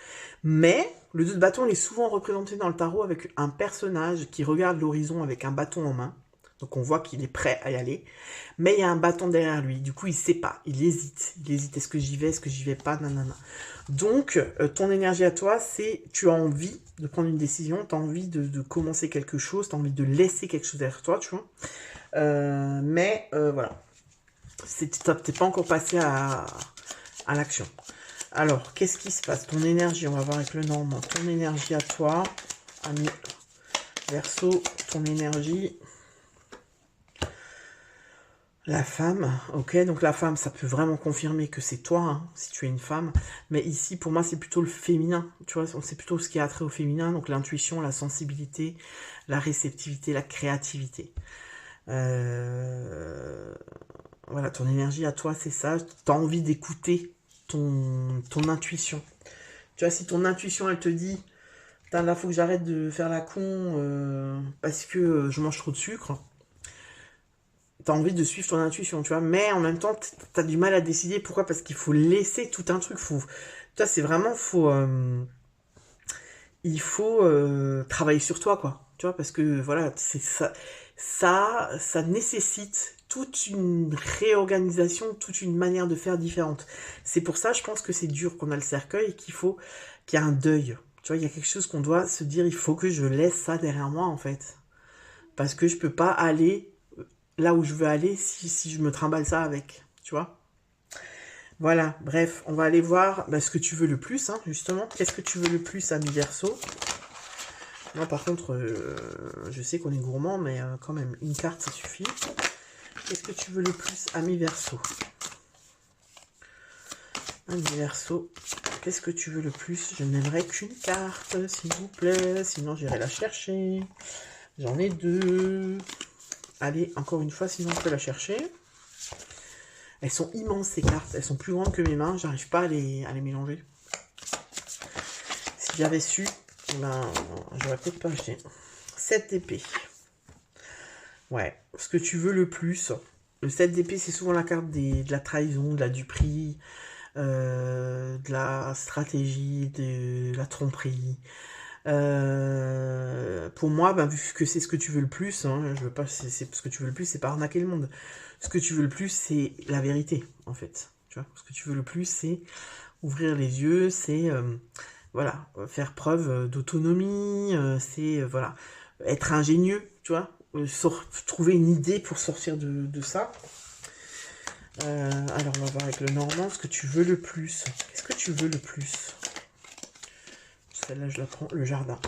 A: Mais le 2 de bâton, il est souvent représenté dans le tarot avec un personnage qui regarde l'horizon avec un bâton en main. Donc on voit qu'il est prêt à y aller. Mais il y a un bâton derrière lui. Du coup, il sait pas. Il hésite. Il hésite. Est-ce que j'y vais? Est-ce que j'y vais pas? Nanana. Donc, ton énergie à toi, c'est tu as envie de prendre une décision, tu as envie de commencer quelque chose, tu as envie de laisser quelque chose derrière toi, tu vois. Mais voilà, t'es pas encore passé à l'action. Alors, qu'est-ce qui se passe? Ton énergie, on va voir avec le normand. Ton énergie à toi, ami Verseau, ton énergie. La femme, ok, donc la femme, ça peut vraiment confirmer que c'est toi, hein, si tu es une femme. Mais ici, pour moi, c'est plutôt le féminin, tu vois, c'est plutôt ce qui a trait au féminin, donc l'intuition, la sensibilité, la réceptivité, la créativité. Voilà, ton énergie à toi, c'est ça. Tu as envie d'écouter ton intuition. Tu vois, si ton intuition, elle te dit, putain, là, faut que j'arrête de faire la con parce que je mange trop de sucre. T'as envie de suivre ton intuition, tu vois, mais en même temps, t'as du mal à décider. Pourquoi? Parce qu'il faut laisser tout un truc. Toi, c'est vraiment, il faut travailler sur toi, quoi. Tu vois, parce que voilà, c'est ça nécessite toute une réorganisation, toute une manière de faire différente. C'est pour ça, je pense que c'est dur qu'on a le cercueil et qu'il y a un deuil. Tu vois, il y a quelque chose qu'on doit se dire, il faut que je laisse ça derrière moi, en fait. Parce que je peux pas aller là où je veux aller si je me trimballe ça avec, tu vois. Voilà, bref, on va aller voir ce que tu veux le plus, hein, justement. Qu'est-ce que tu veux le plus, ami Verseau? Moi, par contre, je sais qu'on est gourmand, mais quand même, une carte, ça suffit. Qu'est-ce que tu veux le plus, ami Verseau? Ami Verseau, qu'est-ce que tu veux le plus? Je n'aimerais qu'une carte, s'il vous plaît, sinon j'irai la chercher. J'en ai deux. Allez, encore une fois, sinon on peut la chercher. Elles sont immenses, ces cartes. Elles sont plus grandes que mes mains. J'arrive pas à les mélanger. Si j'avais su, j'aurais peut-être pas acheté. 7 d'épée. Ouais, ce que tu veux le plus. Le 7 d'épée, c'est souvent la carte de la trahison, de la duperie, de la stratégie, de la tromperie. Pour moi, vu que c'est ce que tu veux le plus, hein, je veux pas, c'est ce que tu veux le plus, c'est pas arnaquer le monde. Ce que tu veux le plus, c'est la vérité, en fait. Tu vois, ce que tu veux le plus, c'est ouvrir les yeux, c'est voilà, faire preuve d'autonomie, c'est voilà, être ingénieux, tu vois, trouver une idée pour sortir de ça. Alors, on va voir avec le normand ce que tu veux le plus. Qu'est-ce que tu veux le plus? Celle-là, je la prends, le jardin.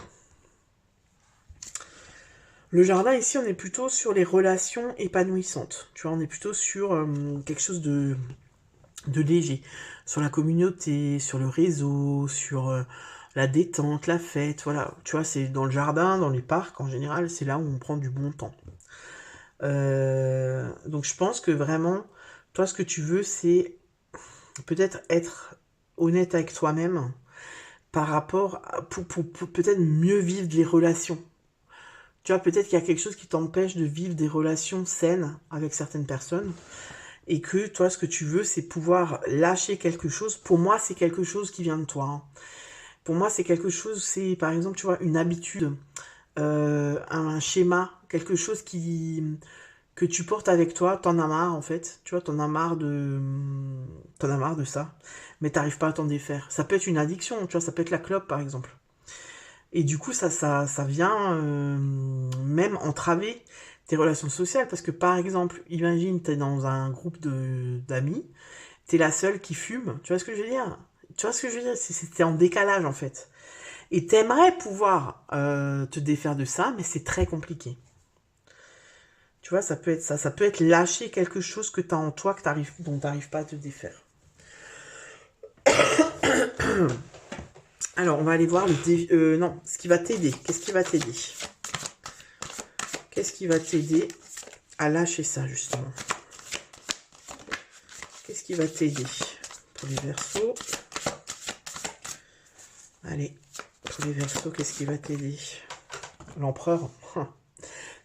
A: Le jardin, ici, on est plutôt sur les relations épanouissantes. Tu vois, on est plutôt sur quelque chose de léger. Sur la communauté, sur le réseau, sur la détente, la fête, voilà. Tu vois, c'est dans le jardin, dans les parcs, en général, c'est là où on prend du bon temps. Donc je pense que vraiment, toi, ce que tu veux, c'est peut-être être honnête avec toi-même par rapport pour peut-être mieux vivre les relations. Tu vois, peut-être qu'il y a quelque chose qui t'empêche de vivre des relations saines avec certaines personnes et que toi, ce que tu veux, c'est pouvoir lâcher quelque chose. Pour moi, c'est quelque chose qui vient de toi, hein. Pour moi, c'est quelque chose, c'est par exemple, tu vois, une habitude, un schéma, quelque chose que tu portes avec toi, t'en as marre en fait, tu vois, t'en as marre de ça, mais t'arrives pas à t'en défaire. Ça peut être une addiction, tu vois, ça peut être la clope par exemple. Et du coup, ça vient même entraver tes relations sociales, parce que par exemple, imagine, t'es dans un groupe d'amis, t'es la seule qui fume, tu vois ce que je veux dire? Tu vois ce que je veux dire? T'es en décalage en fait. Et t'aimerais pouvoir te défaire de ça, mais c'est très compliqué. Tu vois, ça peut être ça. Ça peut être lâcher quelque chose que tu as en toi dont tu n'arrives pas à te défaire. Alors, on va aller voir le défi. Non, ce qui va t'aider. Qu'est-ce qui va t'aider? Qu'est-ce qui va t'aider à lâcher ça, justement? Qu'est-ce qui va t'aider pour les Verseaux? Allez, pour les Verseaux, qu'est-ce qui va t'aider? L'empereur.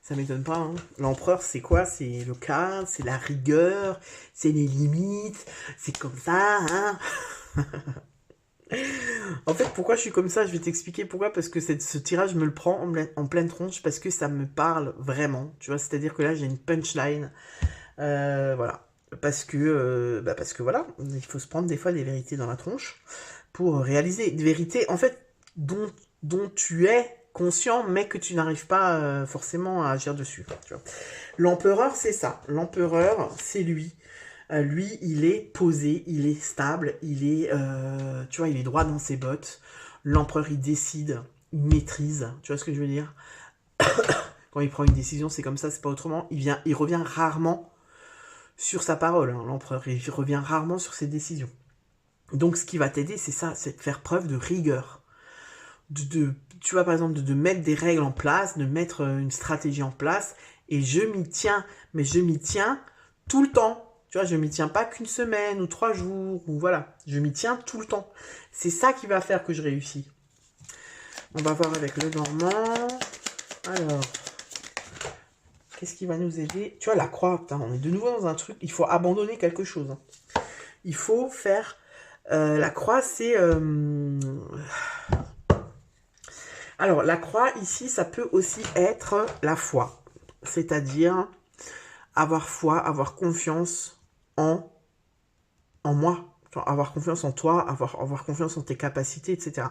A: Ça m'étonne pas, hein. L'empereur, c'est quoi? C'est le cadre, c'est la rigueur, c'est les limites, c'est comme ça, hein. En fait, pourquoi je suis comme ça? Je vais t'expliquer pourquoi. Parce que ce tirage me le prend en pleine tronche, parce que ça me parle vraiment. Tu vois, c'est-à-dire que là, j'ai une punchline. Voilà. Parce que voilà, il faut se prendre des fois des vérités dans la tronche pour réaliser des vérités, en fait, dont tu es conscient, mais que tu n'arrives pas forcément à agir dessus. Tu vois. L'empereur, c'est ça. L'empereur, c'est lui. Lui, il est posé, il est stable, tu vois, il est droit dans ses bottes. L'empereur, il décide, il maîtrise. Tu vois ce que je veux dire? Quand il prend une décision, c'est comme ça, c'est pas autrement. Il revient rarement sur sa parole, hein, l'empereur. Il revient rarement sur ses décisions. Donc, ce qui va t'aider, c'est ça, c'est de faire preuve de rigueur. Tu vois, par exemple, de mettre des règles en place, de mettre une stratégie en place. Et je m'y tiens, mais je m'y tiens tout le temps. Tu vois, je m'y tiens pas qu'une semaine ou 3 jours, ou voilà. Je m'y tiens tout le temps. C'est ça qui va faire que je réussis. On va voir avec le Normand. Alors, qu'est-ce qui va nous aider? Tu vois, la croix, putain, on est de nouveau dans un truc. Il faut abandonner quelque chose, hein. Il faut faire... la croix, c'est... Alors, la croix, ici, ça peut aussi être la foi. C'est-à-dire avoir foi, avoir confiance en moi. Avoir confiance en toi, avoir confiance en tes capacités, etc.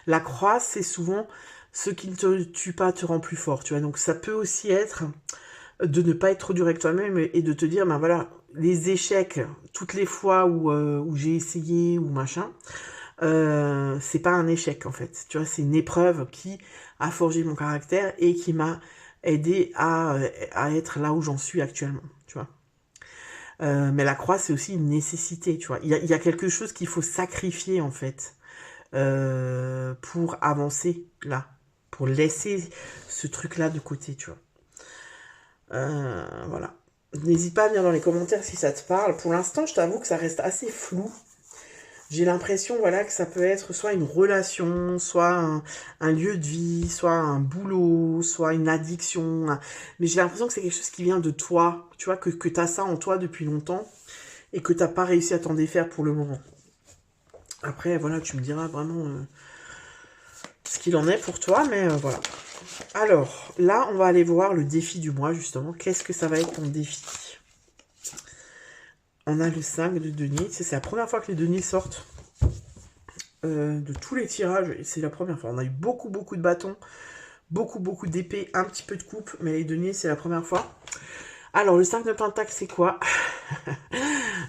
A: La croix, c'est souvent ce qui ne te tue pas te rend plus fort, tu vois. Donc, ça peut aussi être de ne pas être trop dur avec toi-même et de te dire, ben voilà, les échecs, toutes les fois où j'ai essayé ou machin, c'est pas un échec en fait. Tu vois, c'est une épreuve qui a forgé mon caractère et qui m'a aidé à être là où j'en suis actuellement, tu vois. Mais la croix, c'est aussi une nécessité, tu vois. Il y a quelque chose qu'il faut sacrifier, en fait, pour avancer, là. Pour laisser ce truc-là de côté, tu vois. Voilà. N'hésite pas à venir dans les commentaires si ça te parle. Pour l'instant, je t'avoue que ça reste assez flou. J'ai l'impression, voilà, que ça peut être soit une relation, soit un lieu de vie, soit un boulot, soit une addiction. Mais j'ai l'impression que c'est quelque chose qui vient de toi. Tu vois, que tu as ça en toi depuis longtemps et que tu n'as pas réussi à t'en défaire pour le moment. Après, voilà, tu me diras vraiment ce qu'il en est pour toi, mais voilà. Alors, là, on va aller voir le défi du mois, justement. Qu'est-ce que ça va être ton défi? On a le 5 de denier. C'est la première fois que les deniers sortent de tous les tirages. C'est la première fois. On a eu beaucoup de bâtons, beaucoup d'épées, un petit peu de coupe, mais les deniers, c'est la première fois. Alors, le 5 de pentacle, c'est quoi?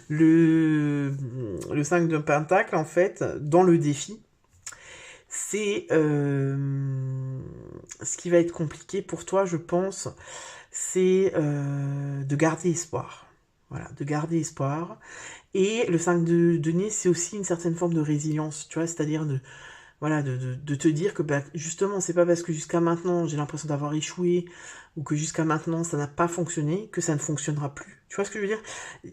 A: le 5 de pentacle, en fait, dans le défi, c'est ce qui va être compliqué pour toi, je pense, c'est de garder espoir. Voilà, de garder espoir. Et le 5 de denier, c'est aussi une certaine forme de résilience, tu vois, c'est-à-dire de, voilà, de te dire que bah, justement, c'est pas parce que jusqu'à maintenant j'ai l'impression d'avoir échoué ou que jusqu'à maintenant ça n'a pas fonctionné que ça ne fonctionnera plus. Tu vois ce que je veux dire?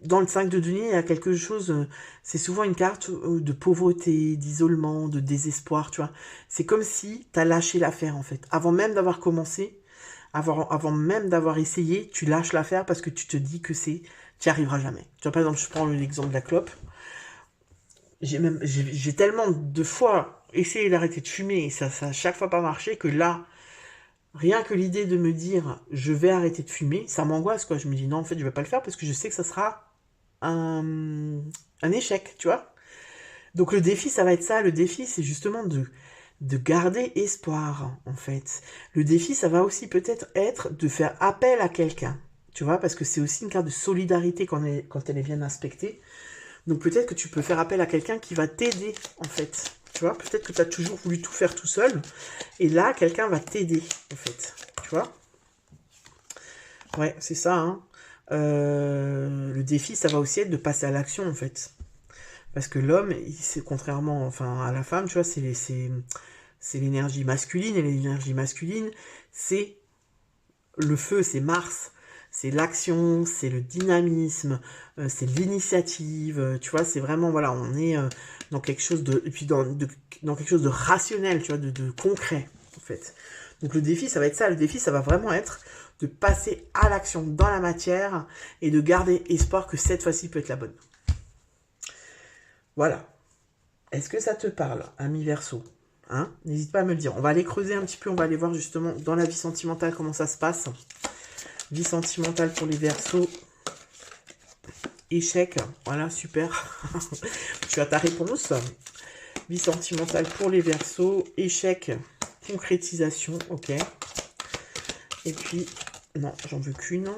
A: Dans le 5 de denier, il y a quelque chose, c'est souvent une carte de pauvreté, d'isolement, de désespoir, tu vois. C'est comme si tu as lâché l'affaire en fait. Avant même d'avoir commencé, avant même d'avoir essayé, tu lâches l'affaire parce que tu te dis que tu n'y arriveras jamais. Tu vois, par exemple, je prends l'exemple de la clope. J'ai tellement de fois essayé d'arrêter de fumer et ça a chaque fois pas marché que là, rien que l'idée de me dire je vais arrêter de fumer, ça m'angoisse quoi. Je me dis non, en fait, je vais pas le faire parce que je sais que ça sera un échec, tu vois. Donc le défi, ça va être ça. Le défi, c'est justement de garder espoir, en fait. Le défi, ça va aussi peut-être être de faire appel à quelqu'un, tu vois, parce que c'est aussi une carte de solidarité quand elle est bien inspectée. Donc peut-être que tu peux faire appel à quelqu'un qui va t'aider, en fait. Tu vois, peut-être que tu as toujours voulu tout faire tout seul. Et là, quelqu'un va t'aider, en fait. Tu vois? Ouais, c'est ça, hein. Le défi, ça va aussi être de passer à l'action, en fait. Parce que l'homme, c'est contrairement enfin, à la femme, tu vois, c'est l'énergie masculine. Et l'énergie masculine, c'est le feu, c'est Mars. C'est l'action, c'est le dynamisme, c'est l'initiative, tu vois, c'est vraiment, voilà, on est dans quelque chose de, et puis dans quelque chose de rationnel, tu vois, de concret, en fait. Donc le défi, ça va être ça, le défi, ça va vraiment être de passer à l'action dans la matière et de garder espoir que cette fois-ci peut être la bonne. Voilà. Est-ce que ça te parle, ami Verseau, hein? N'hésite pas à me le dire. On va aller creuser un petit peu, on va aller voir justement dans la vie sentimentale comment ça se passe. Vie sentimentale pour les Verseaux. Échec. Voilà, super. Tu as ta réponse. Vie sentimentale pour les Verseaux. Échec. Concrétisation. Ok. Et puis, non, j'en veux qu'une.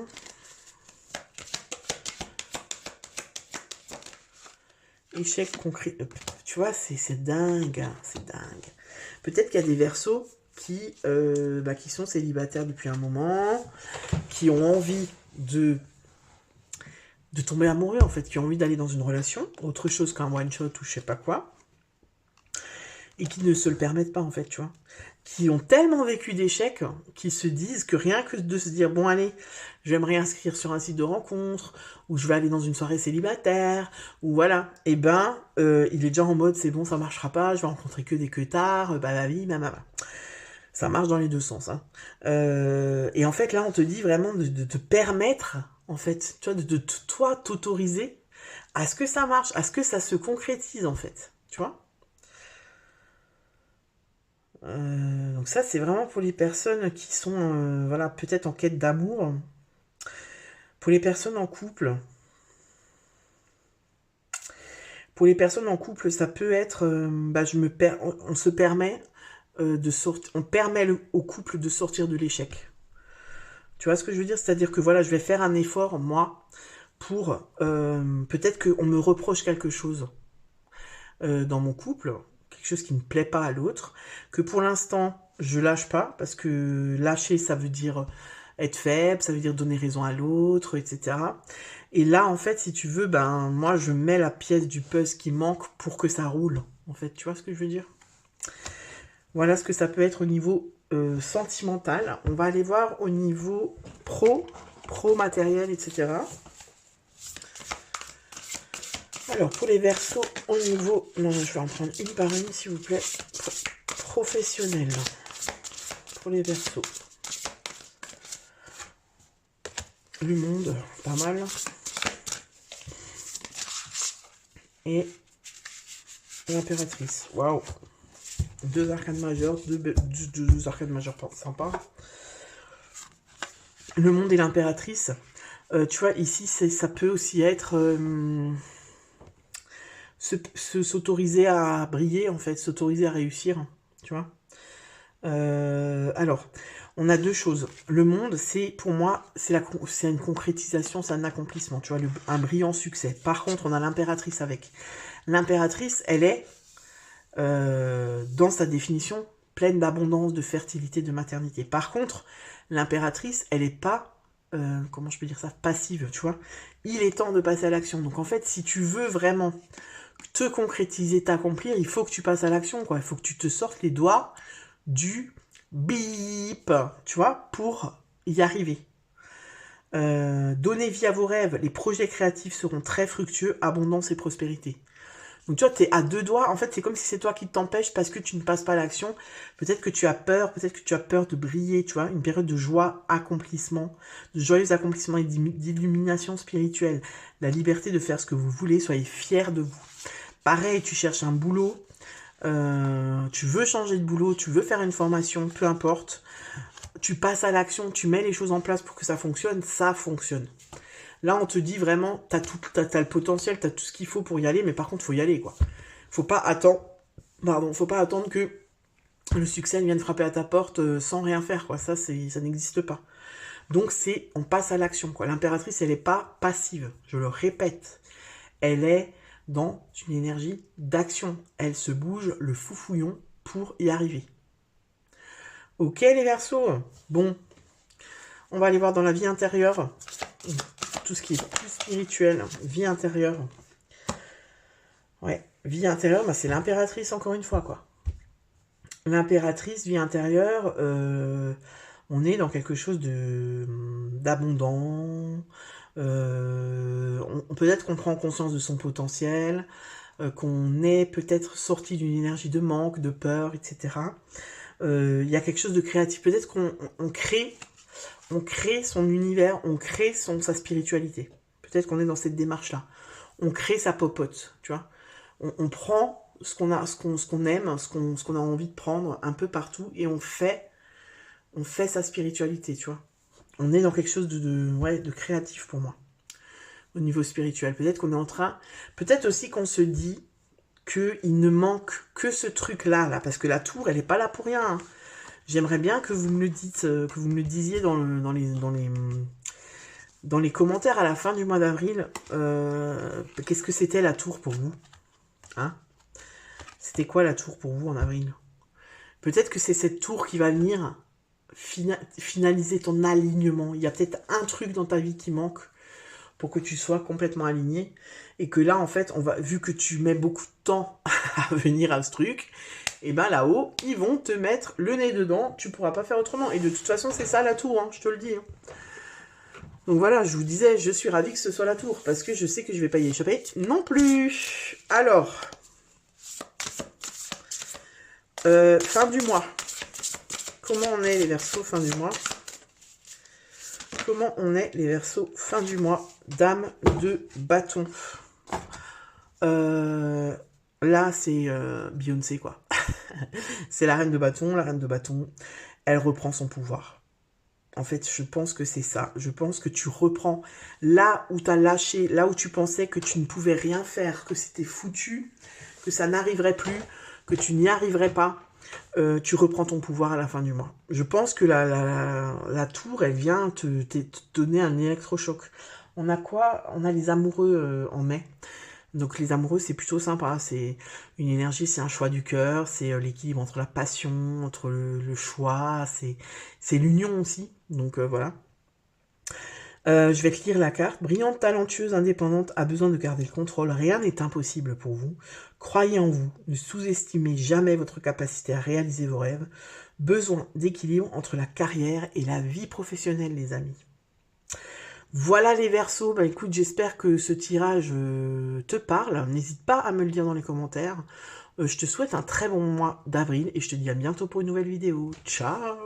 A: Échec concret. Tu vois, c'est dingue. Hein, c'est dingue. Peut-être qu'il y a des Verseaux qui sont célibataires depuis un moment, qui ont envie de tomber amoureux, en fait, qui ont envie d'aller dans une relation, autre chose qu'un one-shot ou je sais pas quoi, et qui ne se le permettent pas, en fait, tu vois. Qui ont tellement vécu d'échecs qu'ils se disent que rien que de se dire, bon, allez, je vais me réinscrire sur un site de rencontre, ou je vais aller dans une soirée célibataire, ou voilà, et ben, il est déjà en mode, c'est bon, ça marchera pas, je vais rencontrer que des queutards, bababa. Ça marche dans les deux sens. Hein. Et en fait, là, on te dit vraiment de te permettre, en fait, tu vois, de toi t'autoriser à ce que ça marche, à ce que ça se concrétise, en fait. Tu vois? Donc ça, c'est vraiment pour les personnes qui sont, voilà, peut-être en quête d'amour. Pour les personnes en couple. Pour les personnes en couple, ça peut être, on se permet de sortir, on permet au couple de sortir de l'échec. Tu vois ce que je veux dire? C'est-à-dire que voilà, je vais faire un effort, moi, pour peut-être qu'on me reproche quelque chose dans mon couple, quelque chose qui ne plaît pas à l'autre, que pour l'instant, je lâche pas, parce que lâcher, ça veut dire être faible, ça veut dire donner raison à l'autre, etc. Et là, en fait, si tu veux, ben moi, je mets la pièce du puzzle qui manque pour que ça roule. En fait, tu vois ce que je veux dire? Voilà ce que ça peut être au niveau sentimental. On va aller voir au niveau pro matériel, etc. Alors, pour les Verseaux, au niveau... Non, je vais en prendre une par une, s'il vous plaît. Professionnel. Pour les Verseaux. Le monde, pas mal. Et l'impératrice. Waouh. Deux arcades majeures, deux arcades majeures sympas. Le monde et l'impératrice. Tu vois, ici, ça peut aussi être s'autoriser à briller, en fait, s'autoriser à réussir, tu vois. Alors, on a deux choses. Le monde, c'est, pour moi, c'est une concrétisation, c'est un accomplissement, tu vois, un brillant succès. Par contre, on a l'impératrice avec. L'impératrice, elle est, dans sa définition, pleine d'abondance, de fertilité, de maternité. Par contre, l'impératrice, elle n'est pas, comment je peux dire ça, passive, tu vois. Il est temps de passer à l'action. Donc en fait, si tu veux vraiment te concrétiser, t'accomplir, il faut que tu passes à l'action, quoi. Il faut que tu te sortes les doigts du bip, tu vois, pour y arriver. Donnez vie à vos rêves, les projets créatifs seront très fructueux, abondance et prospérité. Donc tu vois, t'es à deux doigts, en fait c'est comme si c'est toi qui t'empêches parce que tu ne passes pas à l'action. Peut-être que tu as peur de briller, tu vois, une période de joie, accomplissement, de joyeux accomplissement et d'illumination spirituelle. La liberté de faire ce que vous voulez, soyez fiers de vous. Pareil, tu cherches un boulot, tu veux changer de boulot, tu veux faire une formation, peu importe. Tu passes à l'action, tu mets les choses en place pour que ça fonctionne, ça fonctionne. Là, on te dit vraiment, t'as le potentiel, t'as tout ce qu'il faut pour y aller, mais par contre, faut y aller, quoi. Faut pas attendre que le succès vienne frapper à ta porte sans rien faire, quoi. Ça n'existe pas. Donc, on passe à l'action, quoi. L'impératrice, elle est pas passive, je le répète. Elle est dans une énergie d'action. Elle se bouge le foufouillon pour y arriver. Ok, les Verseaux. Bon, on va aller voir dans la vie intérieure. Tout ce qui est plus spirituel, vie intérieure. Ouais, vie intérieure, bah c'est l'impératrice encore une fois, quoi. L'impératrice, vie intérieure, on est dans quelque chose d'abondant. Peut-être qu'on prend conscience de son potentiel, qu'on est peut-être sorti d'une énergie de manque, de peur, etc. Il y a quelque chose de créatif. Peut-être qu'on crée son univers, on crée sa spiritualité. Peut-être qu'on est dans cette démarche-là. On crée sa popote, tu vois. On prend ce qu'on aime, ce qu'on a envie de prendre un peu partout et on fait sa spiritualité, tu vois. On est dans quelque chose de créatif pour moi. Au niveau spirituel. Peut-être qu'on est en train... Peut-être aussi qu'on se dit qu'il ne manque que ce truc-là, parce que la tour, elle n'est pas là pour rien, hein. J'aimerais bien que vous me le dites, que vous me le disiez dans les commentaires à la fin du mois d'avril. Qu'est-ce que c'était la tour pour vous, hein? C'était quoi la tour pour vous en avril? Peut-être que c'est cette tour qui va venir finaliser ton alignement. Il y a peut-être un truc dans ta vie qui manque pour que tu sois complètement aligné. Et que là, en fait, vu que tu mets beaucoup de temps à venir à ce truc, et ben là-haut, ils vont te mettre le nez dedans, tu pourras pas faire autrement. Et de toute façon, c'est ça la tour, hein, je te le dis. Hein. Donc voilà, je vous disais, je suis ravie que ce soit la tour, parce que je sais que je vais pas y échapper non plus. Alors, fin du mois. Comment on est les Verseaux fin du mois? Comment on est les Verseaux fin du mois? Dame de bâton. Là, c'est Beyoncé, quoi. C'est la reine de bâton. La reine de bâton, elle reprend son pouvoir. En fait, je pense que c'est ça. Je pense que tu reprends là où tu as lâché, là où tu pensais que tu ne pouvais rien faire, que c'était foutu, que ça n'arriverait plus, que tu n'y arriverais pas. Tu reprends ton pouvoir à la fin du mois. Je pense que la tour, elle vient te donner un électrochoc. On a quoi? On a les amoureux en mai. Donc les amoureux, c'est plutôt sympa. C'est une énergie, c'est un choix du cœur, c'est l'équilibre entre la passion, entre le choix, c'est l'union aussi. Donc voilà. Je vais te lire la carte. Brillante, talentueuse, indépendante, a besoin de garder le contrôle. Rien n'est impossible pour vous. Croyez en vous. Ne sous-estimez jamais votre capacité à réaliser vos rêves. Besoin d'équilibre entre la carrière et la vie professionnelle, les amis. Voilà les Verseaux. Bah écoute, j'espère que ce tirage te parle. N'hésite pas à me le dire dans les commentaires. Je te souhaite un très bon mois d'avril et je te dis à bientôt pour une nouvelle vidéo. Ciao!